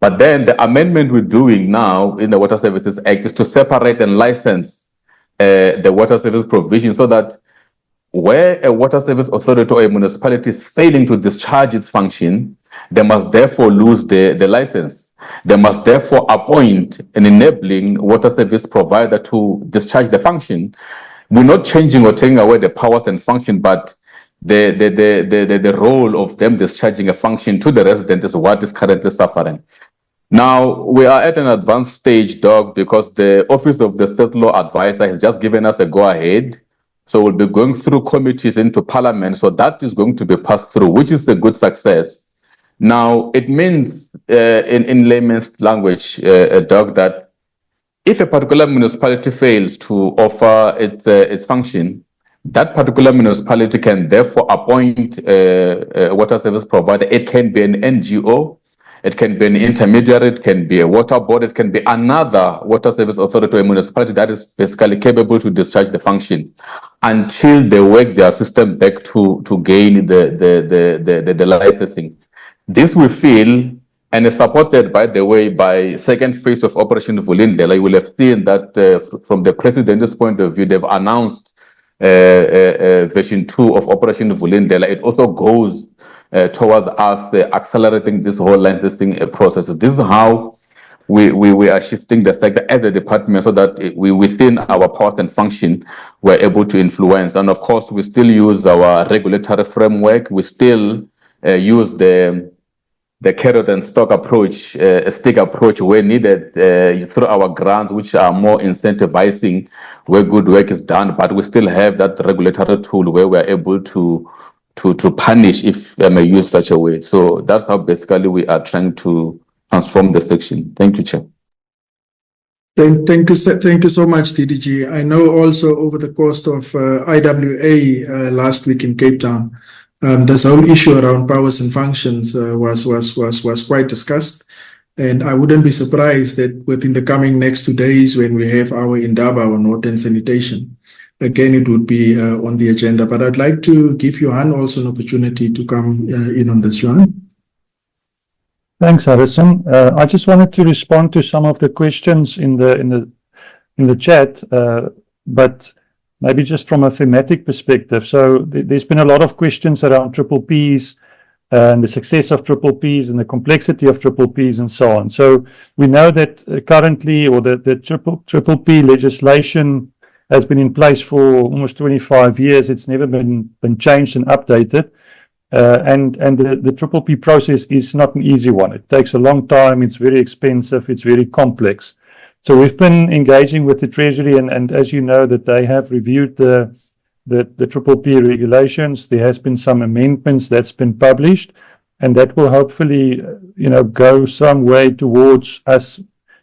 But then the amendment we're doing now in the Water Services Act is to separate and license the water service provision so that where a water service authority or a municipality is failing to discharge its function, they must therefore lose the license. They must therefore appoint an enabling water service provider to discharge the function. We're not changing or taking away the powers and function, but the role of them discharging a function to the resident is what is currently suffering. Now, we are at an advanced stage, Doc, because the Office of the State Law Advisor has just given us a go-ahead. So we'll be going through committees into Parliament. So that is going to be passed through, which is a good success. Now, it means, in layman's language, Doc, that if a particular municipality fails to offer its function, that particular municipality can therefore appoint a water service provider. It can be an NGO, it can be an intermediary, it can be a water board, it can be another water service authority or a municipality that is basically capable to discharge the function until they work their system back to gain the licensing. This we feel, and is supported, by the way, by second phase of Operation Vulindlela. You will have seen that from the president's point of view, they've announced version 2 of Operation Vulindlela. It also goes towards us accelerating this whole licensing process. This is how we are shifting the sector as a department so that we, within our powers and function, we're able to influence. And of course, we still use our regulatory framework. We still use the carrot and stick approach where needed through our grants, which are more incentivizing where good work is done. But we still have that regulatory tool where we are able to punish, if I may use such a way. So that's how basically we are trying to transform the section. Thank you, Chair. Thank you so much, TDG. I know also over the course of IWA last week in Cape Town, this whole issue around powers and functions was quite discussed, and I wouldn't be surprised that within the coming next 2 days, when we have our indaba on water and sanitation, again it would be on the agenda. But I'd like to give Johan also an opportunity to come in on this, Johan. Thanks, Harrison. I just wanted to respond to some of the questions in the chat, but maybe just from a thematic perspective. So there's been a lot of questions around PPPs and the success of PPPs and the complexity of PPPs and so on. So we know that currently, or the PPP legislation has been in place for almost 25 years. It's never been changed and updated. And the PPP process is not an easy one. It takes a long time. It's very expensive. It's very complex. So we've been engaging with the Treasury, and as you know, that they have reviewed the PPP regulations. There has been some amendments that's been published, and that will hopefully, go some way towards us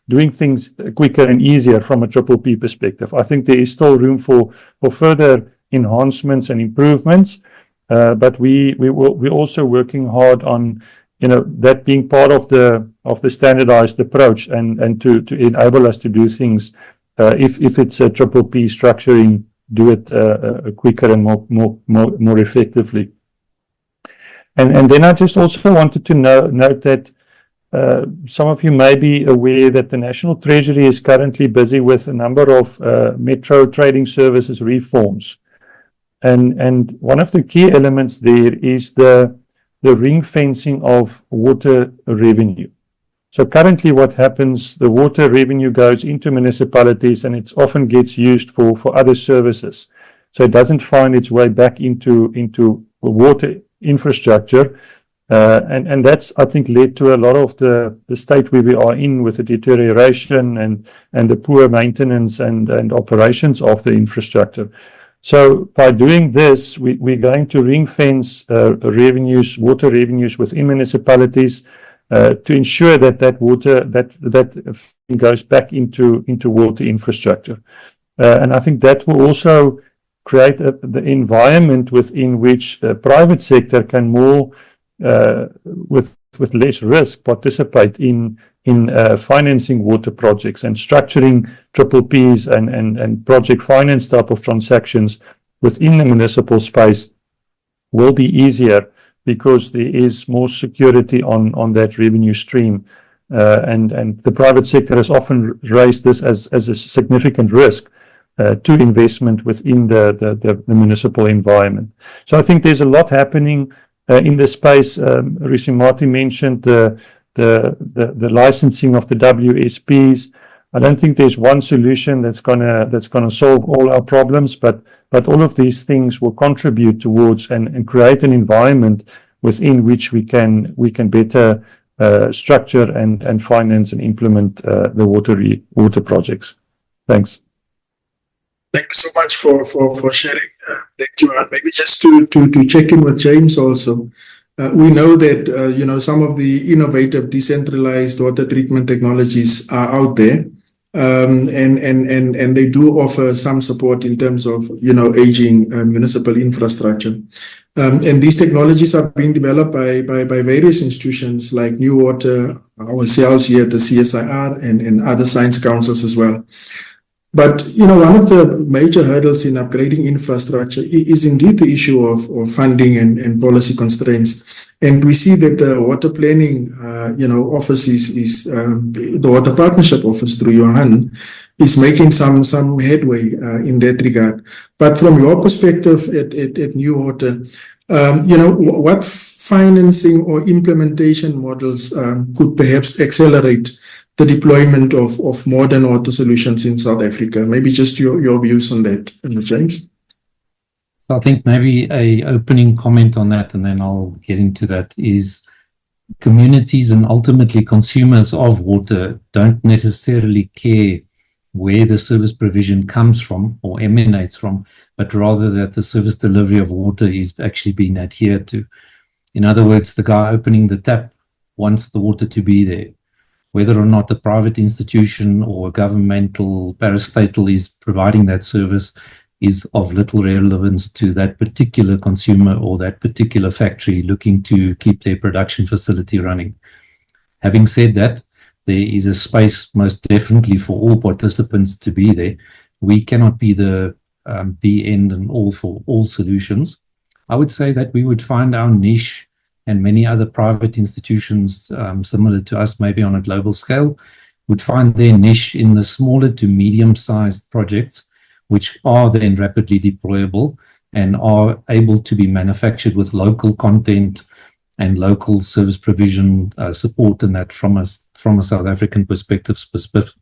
doing things quicker and easier from a PPP perspective. I think there is still room for further enhancements and improvements, but we're also working hard on, that being part of the standardized approach and to enable us to do things, if it's a PPP structuring, do it quicker and more effectively. And then I just also wanted to note that some of you may be aware that the National Treasury is currently busy with a number of metro trading services reforms. And one of the key elements there is the ring fencing of water revenue. So currently what happens, the water revenue goes into municipalities and it often gets used for other services. So it doesn't find its way back into water infrastructure. And that's, I think, led to a lot of the state where we are in, with the deterioration and the poor maintenance and operations of the infrastructure. So by doing this, we're going to ring fence revenues, water revenues within municipalities, to ensure that water that goes back into water infrastructure. And I think that will also create the environment within which the private sector can more, with less risk, participate in financing water projects and structuring PPPs and project finance type of transactions within the municipal space will be easier, because there is more security on that revenue stream. And the private sector has often raised this as a significant risk to investment within the municipal environment. So I think there's a lot happening in this space. Marty mentioned the licensing of the WSPs. I don't think there's one solution that's gonna solve all our problems, but all of these things will contribute towards and create an environment within which we can better structure and finance and implement the water projects. Thanks. Thank you so much for sharing that, Johan. Maybe just to check in with James also. We know that some of the innovative decentralized water treatment technologies are out there, and they do offer some support in terms of aging municipal infrastructure. And these technologies are being developed by various institutions like New Water, ourselves here at the CSIR, and other science councils as well. But one of the major hurdles in upgrading infrastructure is indeed the issue of funding and policy constraints. And we see that the water planning office is the water partnership office through Johan is making some headway in that regard. But from your perspective at New Water, what financing or implementation models could perhaps accelerate the deployment of modern water solutions in South Africa? Maybe just your views on that, James. So I think maybe a opening comment on that, and then I'll get into that, is communities and ultimately consumers of water don't necessarily care where the service provision comes from or emanates from, but rather that the service delivery of water is actually being adhered to. In other words, the guy opening the tap wants the water to be there. Whether or not a private institution or governmental parastatal is providing that service is of little relevance to that particular consumer or that particular factory looking to keep their production facility running. Having said that, there is a space most definitely for all participants to be there. We cannot be the be-end and all for all solutions. I would say that we would find our niche, and many other private institutions similar to us, maybe on a global scale, would find their niche in the smaller to medium-sized projects, which are then rapidly deployable and are able to be manufactured with local content and local service provision support, and that from a South African perspective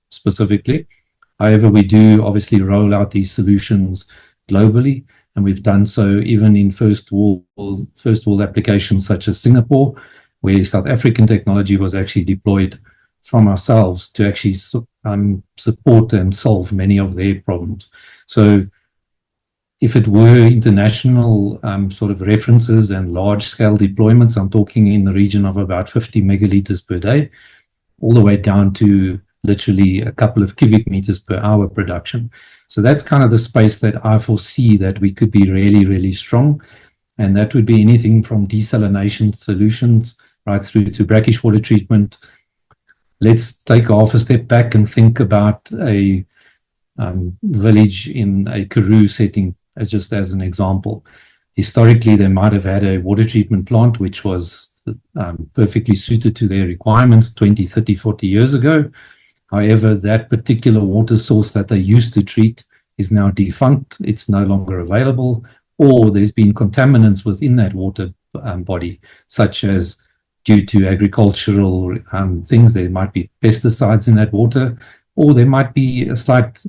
specifically. However, we do obviously roll out these solutions globally, and we've done so even in first world applications such as Singapore, where South African technology was actually deployed from ourselves to actually support and solve many of their problems. So If it were international sort of references and large-scale deployments, I'm talking in the region of about 50 megaliters per day, all the way down to literally a couple of cubic meters per hour production. So that's kind of the space that I foresee that we could be really, really strong. And that would be anything from desalination solutions right through to brackish water treatment. Let's take half a step back and think about a village in a Karoo setting, just as an example. Historically, they might have had a water treatment plant which was perfectly suited to their requirements 20, 30, 40 years ago. However, that particular water source that they used to treat is now defunct. It's no longer available, or there's been contaminants within that water body, such as due to agricultural things. There might be pesticides in that water, or there might be a slight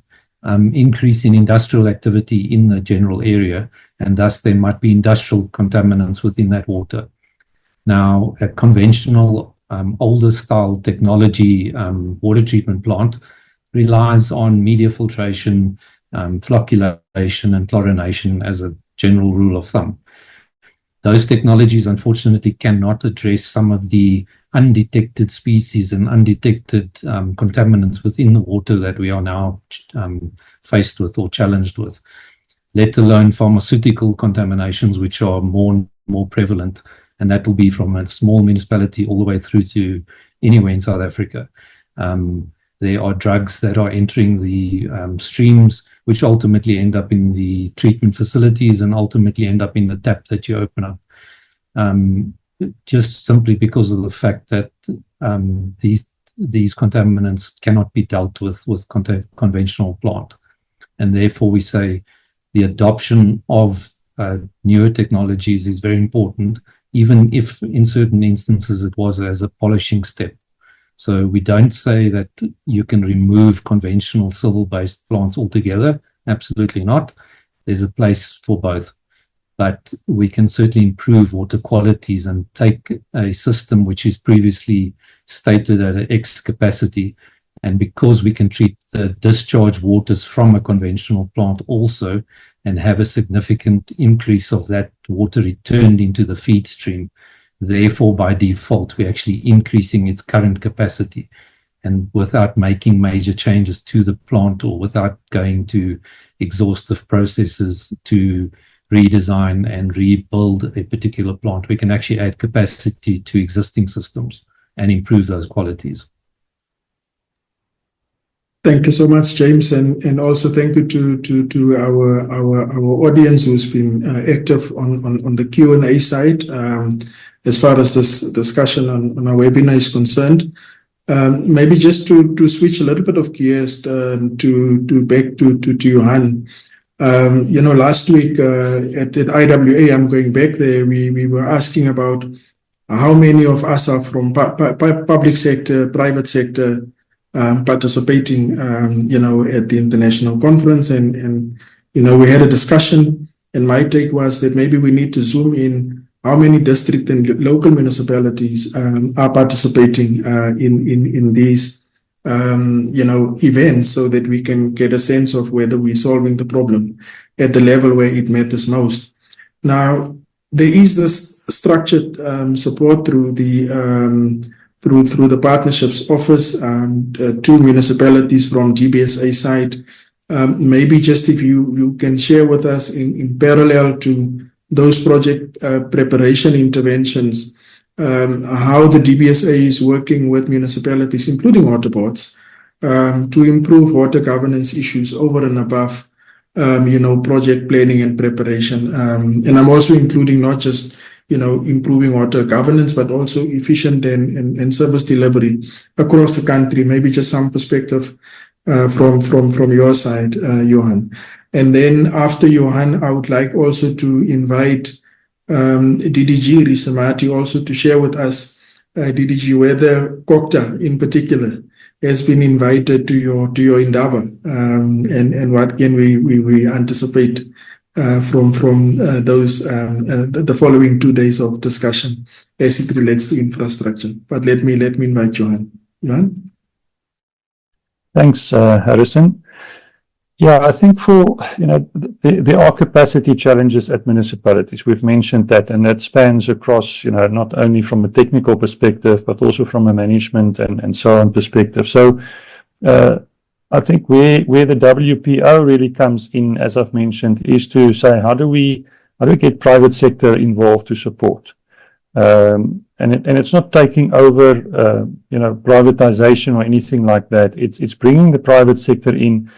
increase in industrial activity in the general area, and thus there might be industrial contaminants within that water. Now, a conventional older style technology water treatment plant relies on media filtration, flocculation and chlorination as a general rule of thumb. Those technologies unfortunately cannot address some of the undetected species and undetected contaminants within the water that we are now faced with or challenged with, let alone pharmaceutical contaminations, which are more prevalent, and that will be from a small municipality all the way through to anywhere in South Africa. There are drugs that are entering the streams, which ultimately end up in the treatment facilities and ultimately end up in the tap that you open up. Just simply because of the fact that these contaminants cannot be dealt with conventional plant. And therefore we say the adoption of newer technologies is very important, even if in certain instances it was as a polishing step. So we don't say that you can remove conventional civil-based plants altogether. Absolutely not. There's a place for both. But we can certainly improve water qualities and take a system which is previously stated at an X capacity. And because we can treat the discharge waters from a conventional plant also and have a significant increase of that water returned into the feed stream, therefore by default we're actually increasing its current capacity, and without making major changes to the plant or without going to exhaustive processes to redesign and rebuild a particular plant, we can actually add capacity to existing systems and improve those qualities. Thank you so much, James, and also thank you to our audience who's been active on the Q&A side. As far as this discussion on our webinar is concerned, maybe just to switch a little bit of gears to back to Johan. Last week at IWA, I'm going back there, we were asking about how many of us are from public sector, private sector, participating, at the international conference. And we had a discussion, and my take was that maybe we need to zoom in how many district and local municipalities are participating in these events, so that we can get a sense of whether we're solving the problem at the level where it matters most. Now, there is this structured support through the partnerships office to municipalities from GBSA side. Maybe just if you can share with us in parallel to those project preparation interventions, how the DBSA is working with municipalities, including water boards, to improve water governance issues over and above, project planning and preparation. And I'm also including not just, improving water governance, but also efficient and service delivery across the country. Maybe just some perspective from your side, Johan. And then after Johan, I would like also to invite DDG Risamati also to share with us, DDG, whether Kokta in particular has been invited to your indaba, and what can we anticipate from those the following 2 days of discussion as it relates to infrastructure. But let me invite Johan. Johan? Thanks, Harrison. Yeah, I think there are capacity challenges at municipalities. We've mentioned that, and that spans across, not only from a technical perspective, but also from a management and so on perspective. So I think where the WPO really comes in, as I've mentioned, is to say, how do we get private sector involved to support? And it's not taking over, privatization or anything like that. It's bringing the private sector in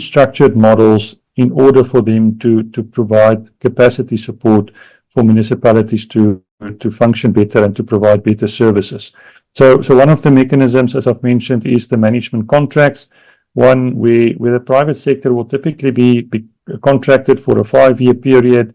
structured models in order for them to provide capacity support for municipalities to function better and to provide better services. So one of the mechanisms, as I've mentioned, is the management contracts. One where the private sector will typically be contracted for a 5-year period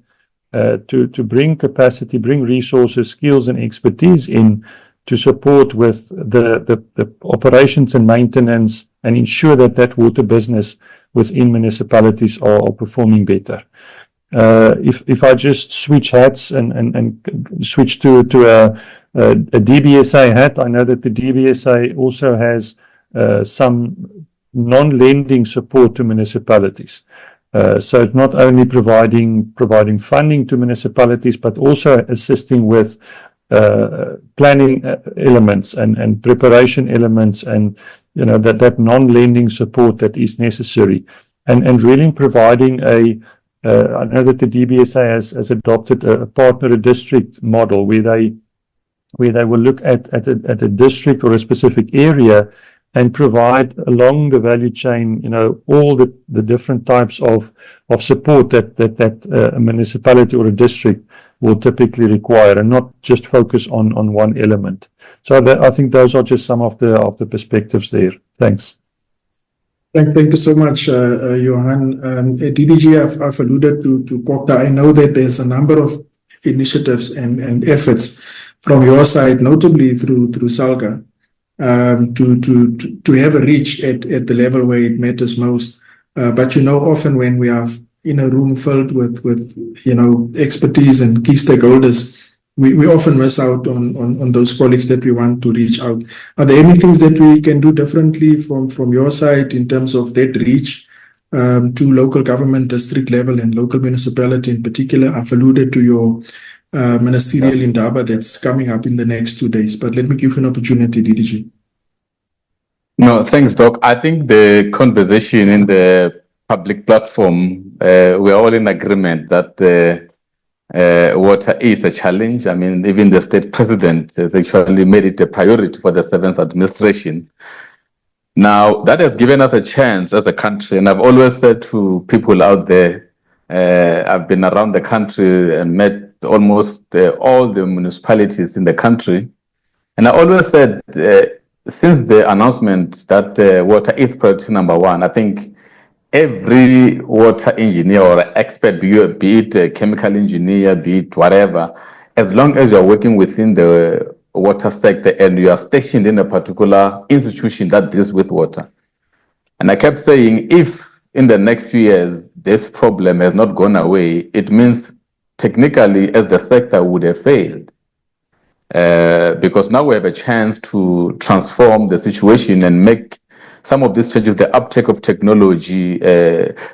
to bring capacity, bring resources, skills, and expertise in to support with the operations and maintenance and ensure that water business within municipalities are performing better. If I just switch hats and switch to a DBSA hat, I know that the DBSA also has some non-lending support to municipalities. So it's not only providing funding to municipalities, but also assisting with planning elements and preparation elements and that non-lending support that is necessary, and really providing I know that the DBSA has adopted a partner district model where they will look at a district or a specific area and provide along the value chain, all the different types of support that a municipality or a district will typically require, and not just focus on one element. So I think those are just some of the perspectives there. Thanks. Thank you so much, Johan. DDG, I've alluded to COGTA. I know that there's a number of initiatives and efforts from your side, notably through SALGA, to have a reach at the level where it matters most. But often when we are in a room filled with expertise and key stakeholders, we often miss out on those colleagues that we want to reach out. Are there any things that we can do differently from your side in terms of that reach to local government, district level, and local municipality in particular? I've alluded to your ministerial indaba that's coming up in the next 2 days, but let me give you an opportunity, DDG. No, thanks, Doc. I think the conversation in the public platform, we're all in agreement that water is a challenge. I mean, even the state president has actually made it a priority for the 7th administration. Now, that has given us a chance as a country, and I've always said to people out there, I've been around the country and met almost all the municipalities in the country, and I always said, since the announcement that water is priority number 1, I think every water engineer or expert, be it a chemical engineer, be it whatever, as long as you're working within the water sector and you are stationed in a particular institution that deals with water. And I kept saying, if in the next few years this problem has not gone away, it means technically as the sector would have failed. Because now we have a chance to transform the situation and make some of these changes, the uptake of technology,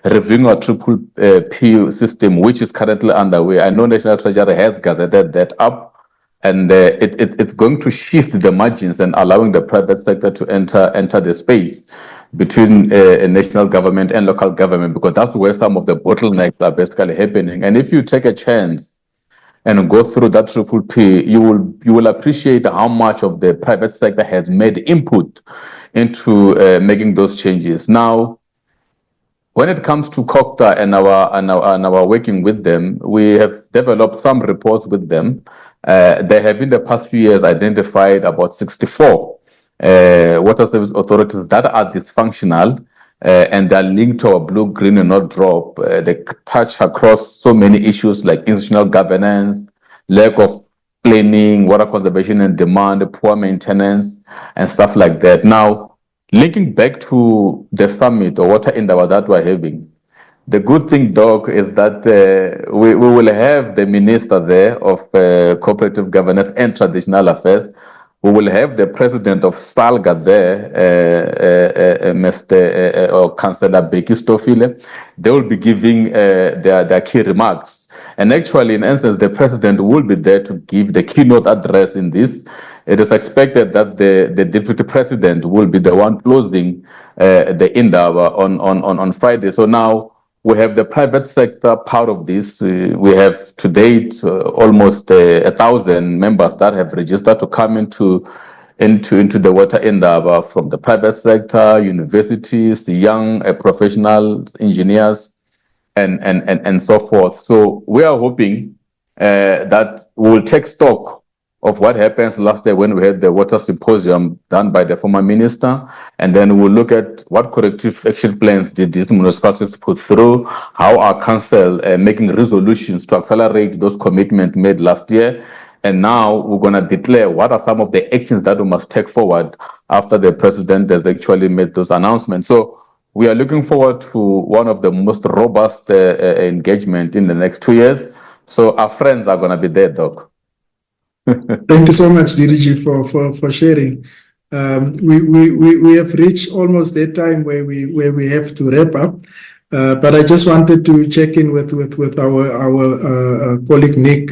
reviewing our PPP system, which is currently underway. I know National Treasury has gazetted that up, and it's going to shift the margins and allowing the private sector to enter the space between a national government and local government, because that's where some of the bottlenecks are basically happening. And if you take a chance and go through that PPP, you will appreciate how much of the private sector has made input into making those changes. Now, when it comes to COGTA and our working with them, we have developed some reports with them. They have in the past few years identified about 64 water service authorities that are dysfunctional, and they're linked to our blue, green, and not drop. They touch across so many issues like institutional governance, lack of planning, water conservation and demand, poor maintenance, and stuff like that. Now, linking back to the summit or water indaba that we're having, the good thing, Doc, is that we will have the minister there of cooperative governance and traditional affairs. We will have the president of SALGA there, Mr. or Councillor Becky Stofile. They will be giving their key remarks. And actually, in essence, the president will be there to give the keynote address in this. It is expected that the deputy president will be the one closing the indaba on Friday. So now we have the private sector part of this. We have to date almost 1,000 members that have registered to come into the water indaba from the private sector, universities, young professionals, engineers, and so forth. So we are hoping that we will take stock of what happens last year when we had the water symposium done by the former minister, and then we'll look at what corrective action plans did these municipalities put through, how our council making resolutions to accelerate those commitments made last year, and now we're going to declare what are some of the actions that we must take forward after the president has actually made those announcements. So we are looking forward to one of the most robust engagement in the next 2 years. So our friends are going to be there, Doc. Thank you so much, DDG, for sharing. We have reached almost that time where we have to wrap up. But I just wanted to check in with our colleague Nick.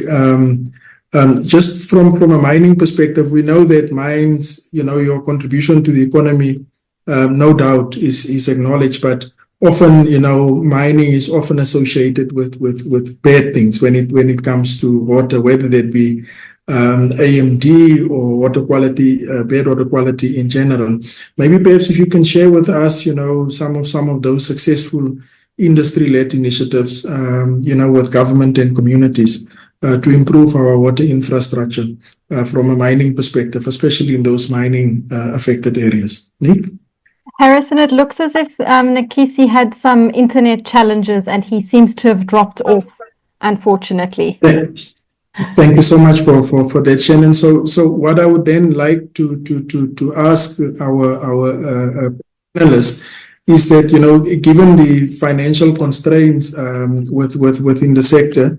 Just from a mining perspective, we know that mines, your contribution to the economy, no doubt is acknowledged, but often, mining is often associated with bad things when it comes to water, whether that be AMD or water quality, bad water quality in general. Maybe perhaps if you can share with us, some of those successful industry-led initiatives, with government and communities to improve our water infrastructure from a mining perspective, especially in those mining affected areas. Nick? Harrison, it looks as if Nakisi had some internet challenges and he seems to have dropped off, unfortunately. Thank you so much for that, Shannon. So what I would then like to ask our panelists is that, given the financial constraints within the sector,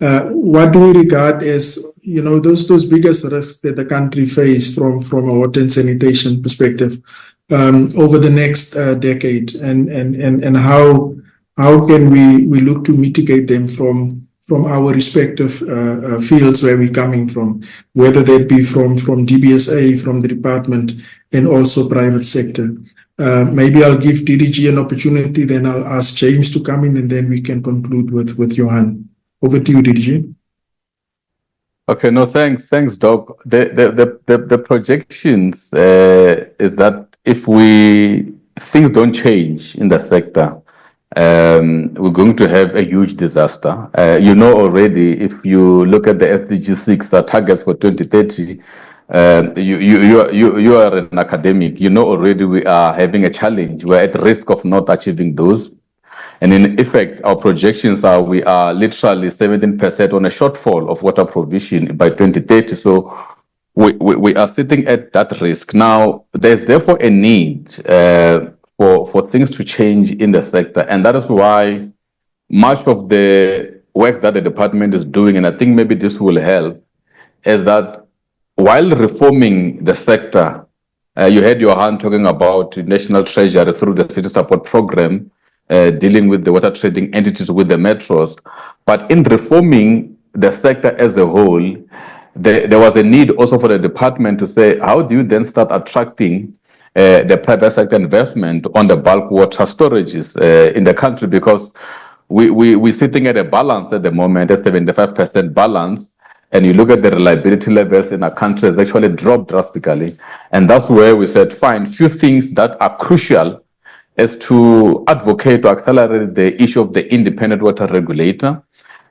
what do we regard as, those biggest risks that the country face from a water and sanitation perspective over the next decade, and how can we look to mitigate them from our respective fields where we're coming from, whether that be from DBSA, from the department, and also private sector. Maybe I'll give DDG an opportunity, then I'll ask James to come in, and then we can conclude with Johan. Over to you, DDG. Okay, no, thanks, Doc. The projections is that if things don't change in the sector, we're going to have a huge disaster. Already, if you look at the SDG 6 targets for 2030, you are an academic. Already we are having a challenge. We're at risk of not achieving those. And in effect, our projections are we are literally 17% on a shortfall of water provision by 2030. So we are sitting at that risk. Now, there's therefore a need for things to change in the sector. And that is why much of the work that the department is doing, and I think maybe this will help, is that while reforming the sector, you had Johan talking about National Treasury through the City Support Program, dealing with the water trading entities with the metros. But in reforming the sector as a whole, there was a need also for the department to say, how do you then start attracting the private sector investment on the bulk water storages in the country? Because we're sitting at a balance at the moment, a 75% balance, and you look at the reliability levels in our country has actually dropped drastically. And that's where we said, fine, few things that are crucial is to advocate to accelerate the issue of the independent water regulator.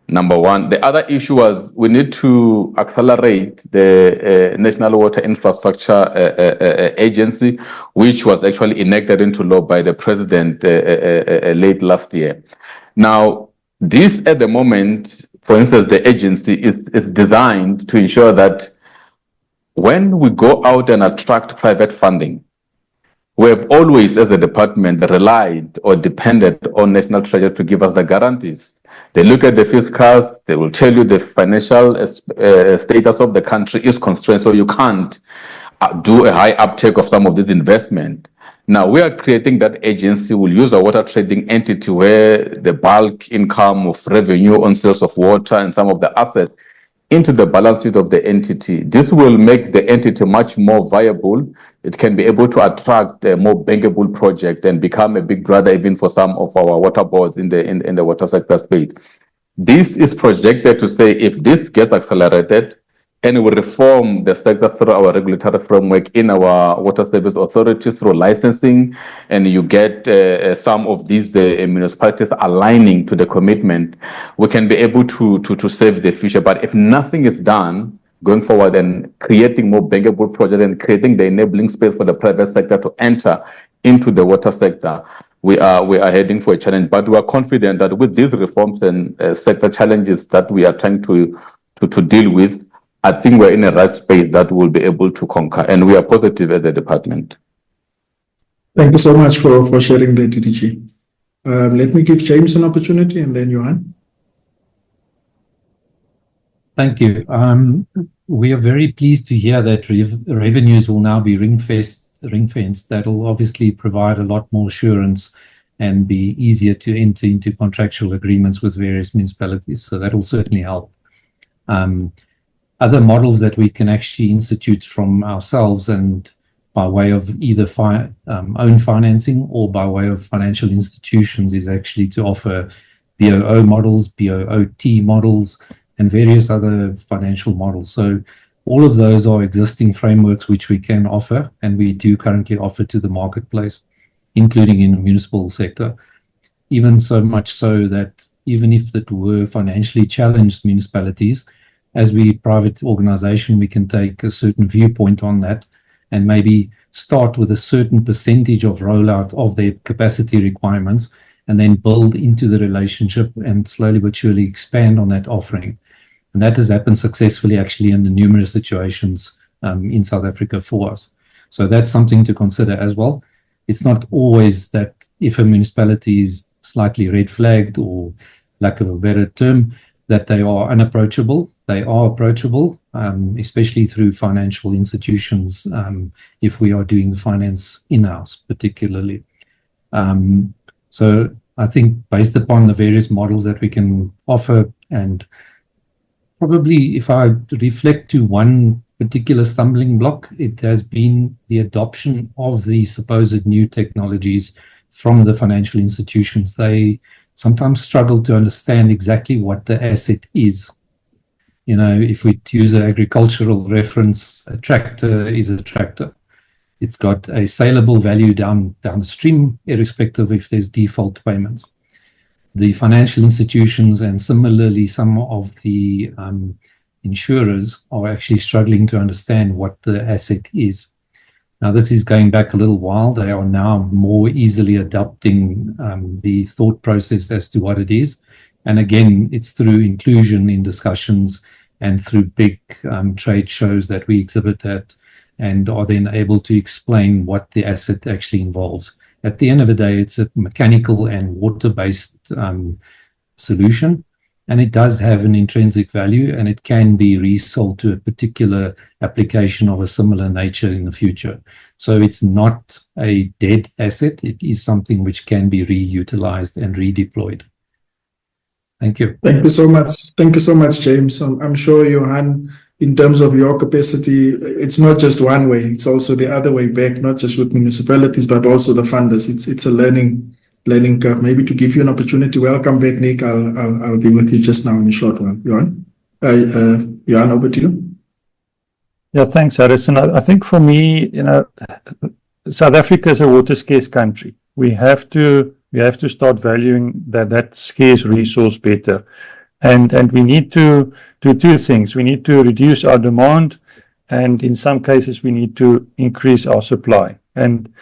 Number one. The other issue was we need to accelerate the National Water Infrastructure Agency, which was actually enacted into law by the president late last year. Now, this at the moment, for instance, the agency is designed to ensure that when we go out and attract private funding, we have always, as a department, relied or depended on National Treasury to give us the guarantees. They look at the fiscals, they will tell you the financial status of the country is constrained, so you can't do a high uptake of some of this investment. Now we are creating that agency. We'll use a water trading entity where the bulk income of revenue on sales of water and some of the assets into the balance sheet of the entity. This will make the entity much more viable. It can be able to attract a more bankable project and become a big brother even for some of our water boards in the water sector space. This is projected to say if this gets accelerated, and we reform the sector through our regulatory framework in our water service authorities through licensing, and you get some of these municipalities aligning to the commitment, we can be able to save the future. But if nothing is done going forward and creating more bankable projects and creating the enabling space for the private sector to enter into the water sector, we are heading for a challenge. But we are confident that with these reforms and sector challenges that we are trying to deal with, I think we're in a right space that we'll be able to conquer, and we are positive as a department. Thank you so much for sharing that, DDG. Let me give James an opportunity and then Johan. Thank you. We are very pleased to hear that revenues will now be ring-fenced. That will obviously provide a lot more assurance and be easier to enter into contractual agreements with various municipalities. So that will certainly help. Other models that we can actually institute from ourselves and by way of either own financing or by way of financial institutions is actually to offer BOO models, BOOT models, and various other financial models. So all of those are existing frameworks which we can offer, and we do currently offer to the marketplace, including in the municipal sector. Even so much so that even if it were financially challenged municipalities, as we private organization, we can take a certain viewpoint on that and maybe start with a certain percentage of rollout of their capacity requirements and then build into the relationship and slowly but surely expand on that offering. And that has happened successfully actually in the numerous situations in South Africa for us. So that's something to consider as well. It's not always that if a municipality is slightly red flagged or lack of a better term, that they are unapproachable. They are approachable, especially through financial institutions, if we are doing the finance in-house particularly. So I think based upon the various models that we can offer, and probably if I reflect to one particular stumbling block, it has been the adoption of the supposed new technologies from the financial institutions. They sometimes struggle to understand exactly what the asset is. You know, if we use an agricultural reference, a tractor is a tractor. It's got a saleable value down the stream, irrespective if there's default payments. The financial institutions and similarly some of the insurers are actually struggling to understand what the asset is. Now, this is going back a little while. They are now more easily adopting the thought process as to what it is. And again, it's through inclusion in discussions and through big trade shows that we exhibit at and are then able to explain what the asset actually involves. At the end of the day, it's a mechanical and water-based solution. And it does have an intrinsic value, and it can be resold to a particular application of a similar nature in the future. So it's not a dead asset. It is something which can be reutilized and redeployed. Thank you. Thank you so much. Thank you so much, James. I'm sure, Johan, in terms of your capacity, it's not just one way. It's also the other way back, not just with municipalities, but also the funders. It's a learning curve. Maybe to give you an opportunity. Welcome back, Nick. I'll be with you just now in a short while. Johan, over to you. Yeah, thanks, Harrison. I think for me, South Africa is a water-scarce country. We have to start valuing that scarce resource better, and we need to do two things. We need to reduce our demand, and in some cases, we need to increase our supply. And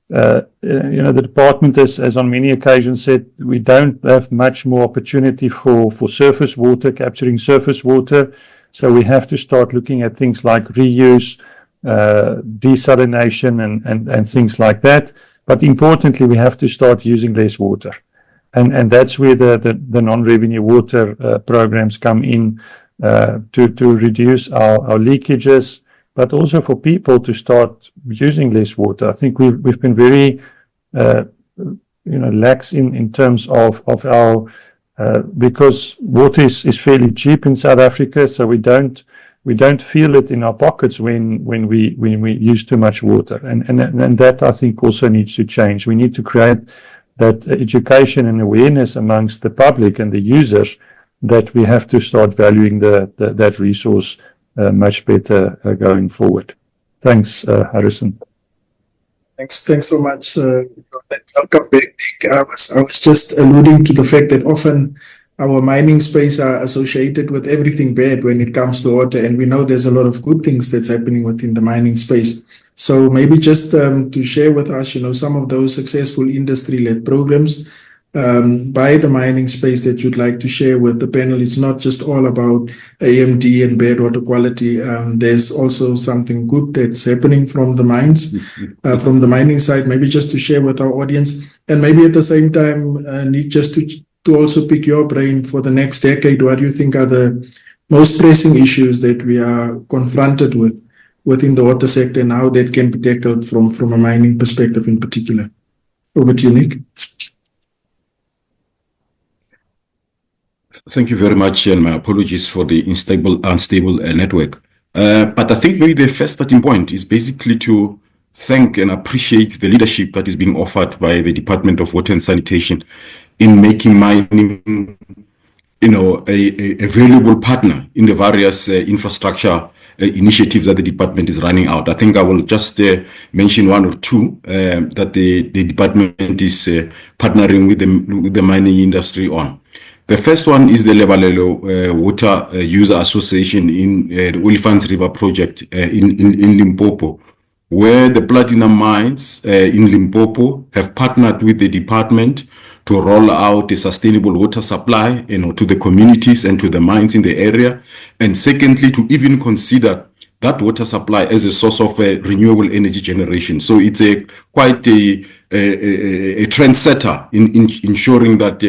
the department has on many occasions said we don't have much more opportunity for surface water, capturing surface water. So we have to start looking at things like reuse, desalination, and things like that. But importantly, we have to start using less water. And that's where the non-revenue water programs come in to reduce our leakages, but also for people to start using less water. I think we've been very lax in terms of our because water is fairly cheap in South Africa, so we don't feel it in our pockets when we use too much water, and that I think also needs to change. We need to create that education and awareness amongst the public and the users that we have to start valuing that resource much better going forward. Thanks, Harrison. Thanks so much. Welcome back, Nick. I was just alluding to the fact that often our mining space are associated with everything bad when it comes to water, and we know there's a lot of good things that's happening within the mining space. So maybe just to share with us, some of those successful industry-led programs by the mining space that you'd like to share with the panel. It's not just all about AMD and bad water quality. There's also something good that's happening from the mines, from the mining side, maybe just to share with our audience. And maybe at the same time, Nick, just to also pick your brain for the next decade, what do you think are the most pressing issues that we are confronted with within the water sector and how that can be tackled from a mining perspective in particular? Over to you, Nick. Thank you very much, and my apologies for the unstable network. But I think maybe the first starting point is basically to thank and appreciate the leadership that is being offered by the Department of Water and Sanitation in making mining, a valuable partner in the various infrastructure initiatives that the department is running out. I think I will just mention one or two that the department is partnering with the mining industry on. The first one is the Lebalelo Water User Association in the Olifants River Project in Limpopo, where the platinum mines in Limpopo have partnered with the department to roll out a sustainable water supply, to the communities and to the mines in the area. And secondly, to even consider that water supply as a source of renewable energy generation. So it's quite a trendsetter in ensuring that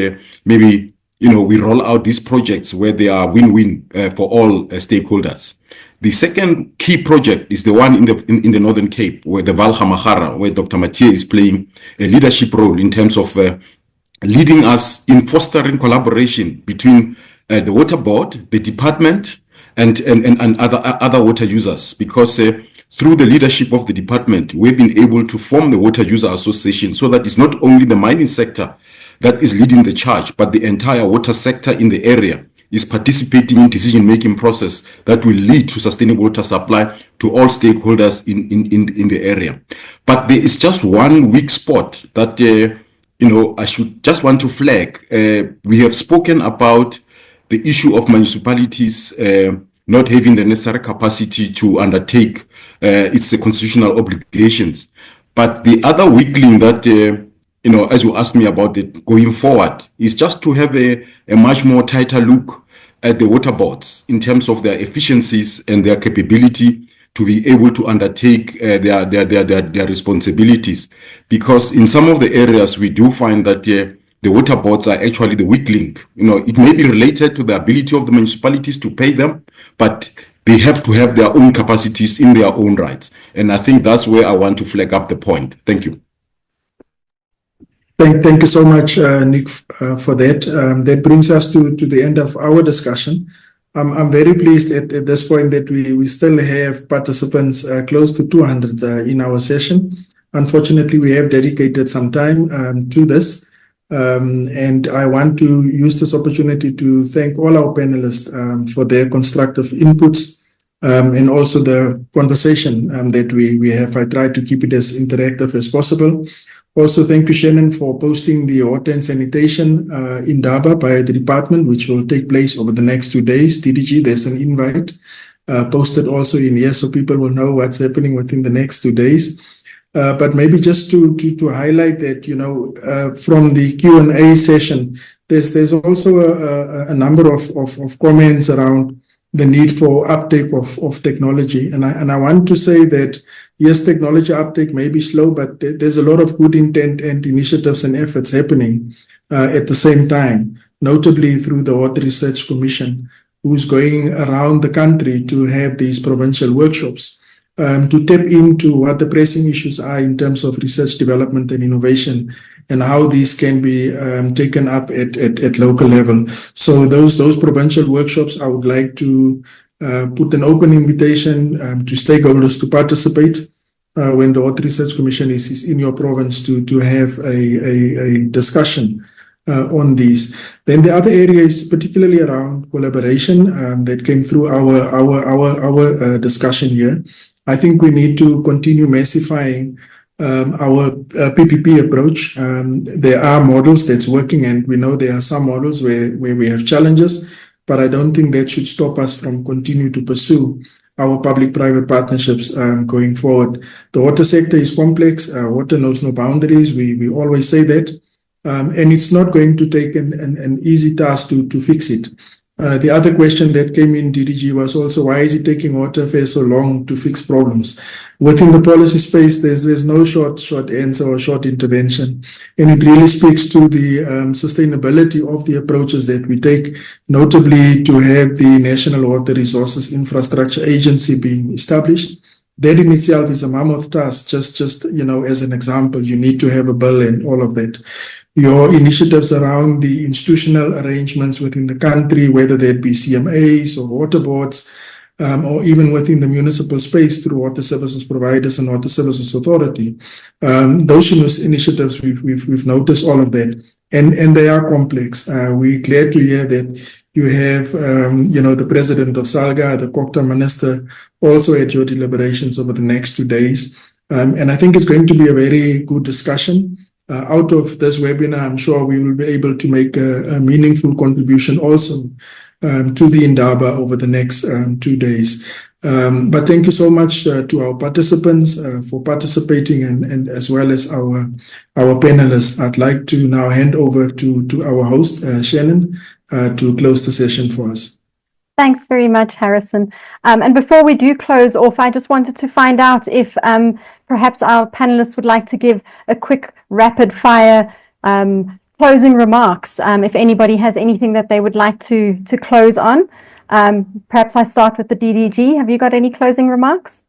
maybe we roll out these projects where they are win-win for all stakeholders. The second key project is the one in the Northern Cape, where the Val Gamagara, where Dr. Mathieu is playing a leadership role in terms of leading us in fostering collaboration between the water board, the department, and other water users, because through the leadership of the department, we've been able to form the Water User Association so that it's not only the mining sector that is leading the charge, but the entire water sector in the area is participating in decision-making process that will lead to sustainable water supply to all stakeholders in the area. But there is just one weak spot that I should just want to flag. We have spoken about the issue of municipalities not having the necessary capacity to undertake its constitutional obligations. But the other weak link that as you asked me about it going forward, is just to have a much more tighter look at the water boards in terms of their efficiencies and their capability to be able to undertake their responsibilities. Because in some of the areas, we do find that the water boards are actually the weak link. It may be related to the ability of the municipalities to pay them, but they have to have their own capacities in their own rights. And I think that's where I want to flag up the point. Thank you. Thank you so much, Nick, for that. That brings us to the end of our discussion. I'm very pleased at this point that we still have participants close to 200 in our session. Unfortunately, we have dedicated some time to this. And I want to use this opportunity to thank all our panelists for their constructive inputs and also the conversation that we have. I tried to keep it as interactive as possible. Also, thank you, Shannon, for posting the water and sanitation indaba by the department, which will take place over the next 2 days. TDG, there's an invite posted also in here, so people will know what's happening within the next 2 days. But maybe just to highlight that, from the Q&A session, there's also a number of comments around the need for uptake of technology. And I want to say that, yes, technology uptake may be slow, but there's a lot of good intent and initiatives and efforts happening at the same time, notably through the Water Research Commission, who's going around the country to have these provincial workshops to tap into what the pressing issues are in terms of research, development, and innovation, and how these can be taken up at local level. So those provincial workshops, I would like to put an open invitation to stakeholders to participate when the Water Research Commission is in your province to have a discussion on these. Then the other area is particularly around collaboration that came through our discussion here. I think we need to continue massifying our PPP approach. There are models that's working, and we know there are some models where we have challenges, but I don't think that should stop us from continue to pursue our public-private partnerships going forward. The water sector is complex. Water knows no boundaries. We always say that. And it's not going to take an easy task to fix it. The other question that came in, DDG, was also, why is it taking Water Affairs so long to fix problems? Within the policy space, there's no short answer or short intervention. And it really speaks to the sustainability of the approaches that we take, notably to have the National Water Resources Infrastructure Agency being established. That in itself is a mammoth task. Just as an example, you need to have a bill and all of that. Your initiatives around the institutional arrangements within the country, whether that be CMAs or water boards, or even within the municipal space through water services providers and water services authority, those initiatives, we've noticed all of that, and they are complex. We're glad to hear that you have, the president of SALGA, the COCTA minister, also at your deliberations over the next 2 days. And I think it's going to be a very good discussion. Out of this webinar, I'm sure we will be able to make a meaningful contribution also to the indaba over the next 2 days. But thank you so much to our participants for participating, and as well as our panelists. I'd like to now hand over to our host, Shannon, to close the session for us. Thanks very much, Harrison. And before we do close off, I just wanted to find out if perhaps our panelists would like to give a quick rapid fire closing remarks. If anybody has anything that they would like to close on. Perhaps I start with the DDG. Have you got any closing remarks?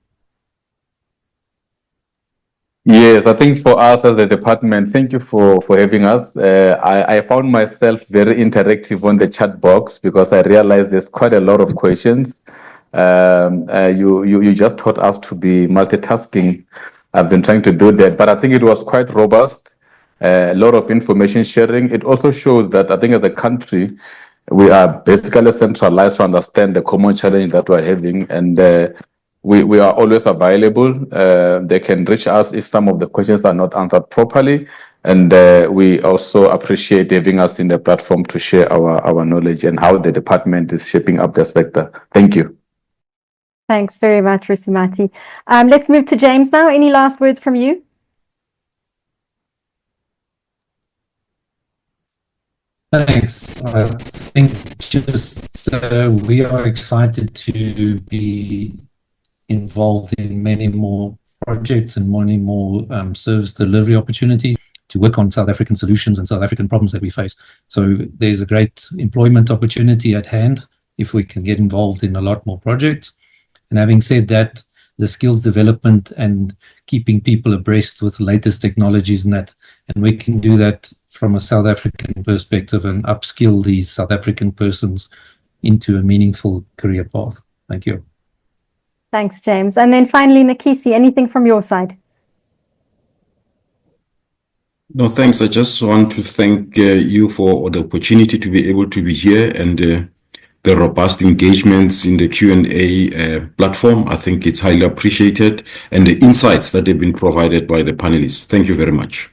Yes, I think for us as a department, thank you for having us. I found myself very interactive on the chat box because I realized there's quite a lot of questions. You just taught us to be multitasking. I've been trying to do that, but I think it was quite robust. A lot of information sharing. It also shows that I think as a country, we are basically centralized to understand the common challenge that we're having, and we are always available. They can reach us if some of the questions are not answered properly. And we also appreciate having us in the platform to share our knowledge and how the department is shaping up the sector. Thank you. Thanks very much, Rusimati. Let's move to James now. Any last words from you? Thanks. I think just we are excited to be involved in many more projects and many more service delivery opportunities to work on South African solutions and South African problems that we face. So there's a great employment opportunity at hand if we can get involved in a lot more projects. And having said that, the skills development and keeping people abreast with the latest technologies and we can do that from a South African perspective and upskill these South African persons into a meaningful career path. Thank you. Thanks, James. And then finally, Nakisi, anything from your side? No, thanks. I just want to thank you for the opportunity to be able to be here and the robust engagements in the Q&A platform. I think it's highly appreciated, and the insights that have been provided by the panelists. Thank you very much.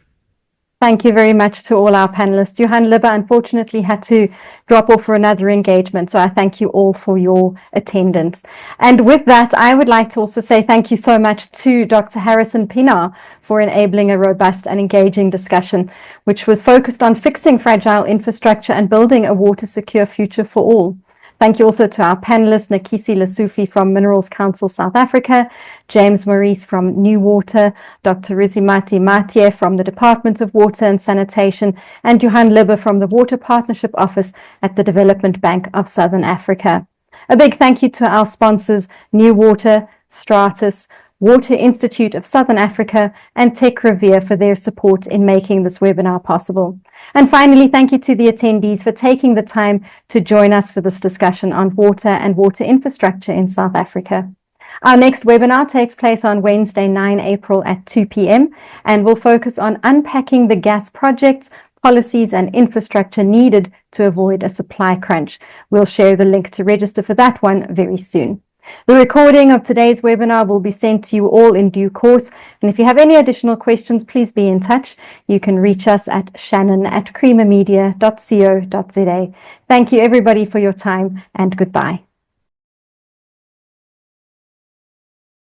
Thank you very much to all our panelists. Johan Libbe unfortunately had to drop off for another engagement, so I thank you all for your attendance. And with that, I would like to also say thank you so much to Dr. Harrison Pienaar for enabling a robust and engaging discussion, which was focused on fixing fragile infrastructure and building a water-secure future for all. Thank you also to our panelists, Nakisi Lesufi from Minerals Council South Africa, James Maurice from New Water, Dr. Rizimati Matye from the Department of Water and Sanitation, and Johan Libbe from the Water Partnership Office at the Development Bank of Southern Africa. A big thank you to our sponsors, New Water, Stratus, Water Institute of Southern Africa, and Tech Revere for their support in making this webinar possible. And finally, thank you to the attendees for taking the time to join us for this discussion on water and water infrastructure in South Africa. Our next webinar takes place on Wednesday, 9 April at 2 p.m. and will focus on unpacking the gas projects, policies and infrastructure needed to avoid a supply crunch. We'll share the link to register for that one very soon. The recording of today's webinar will be sent to you all in due course. And if you have any additional questions, please be in touch. You can reach us at shannon@creamermedia.co.za. Thank you everybody for your time and goodbye.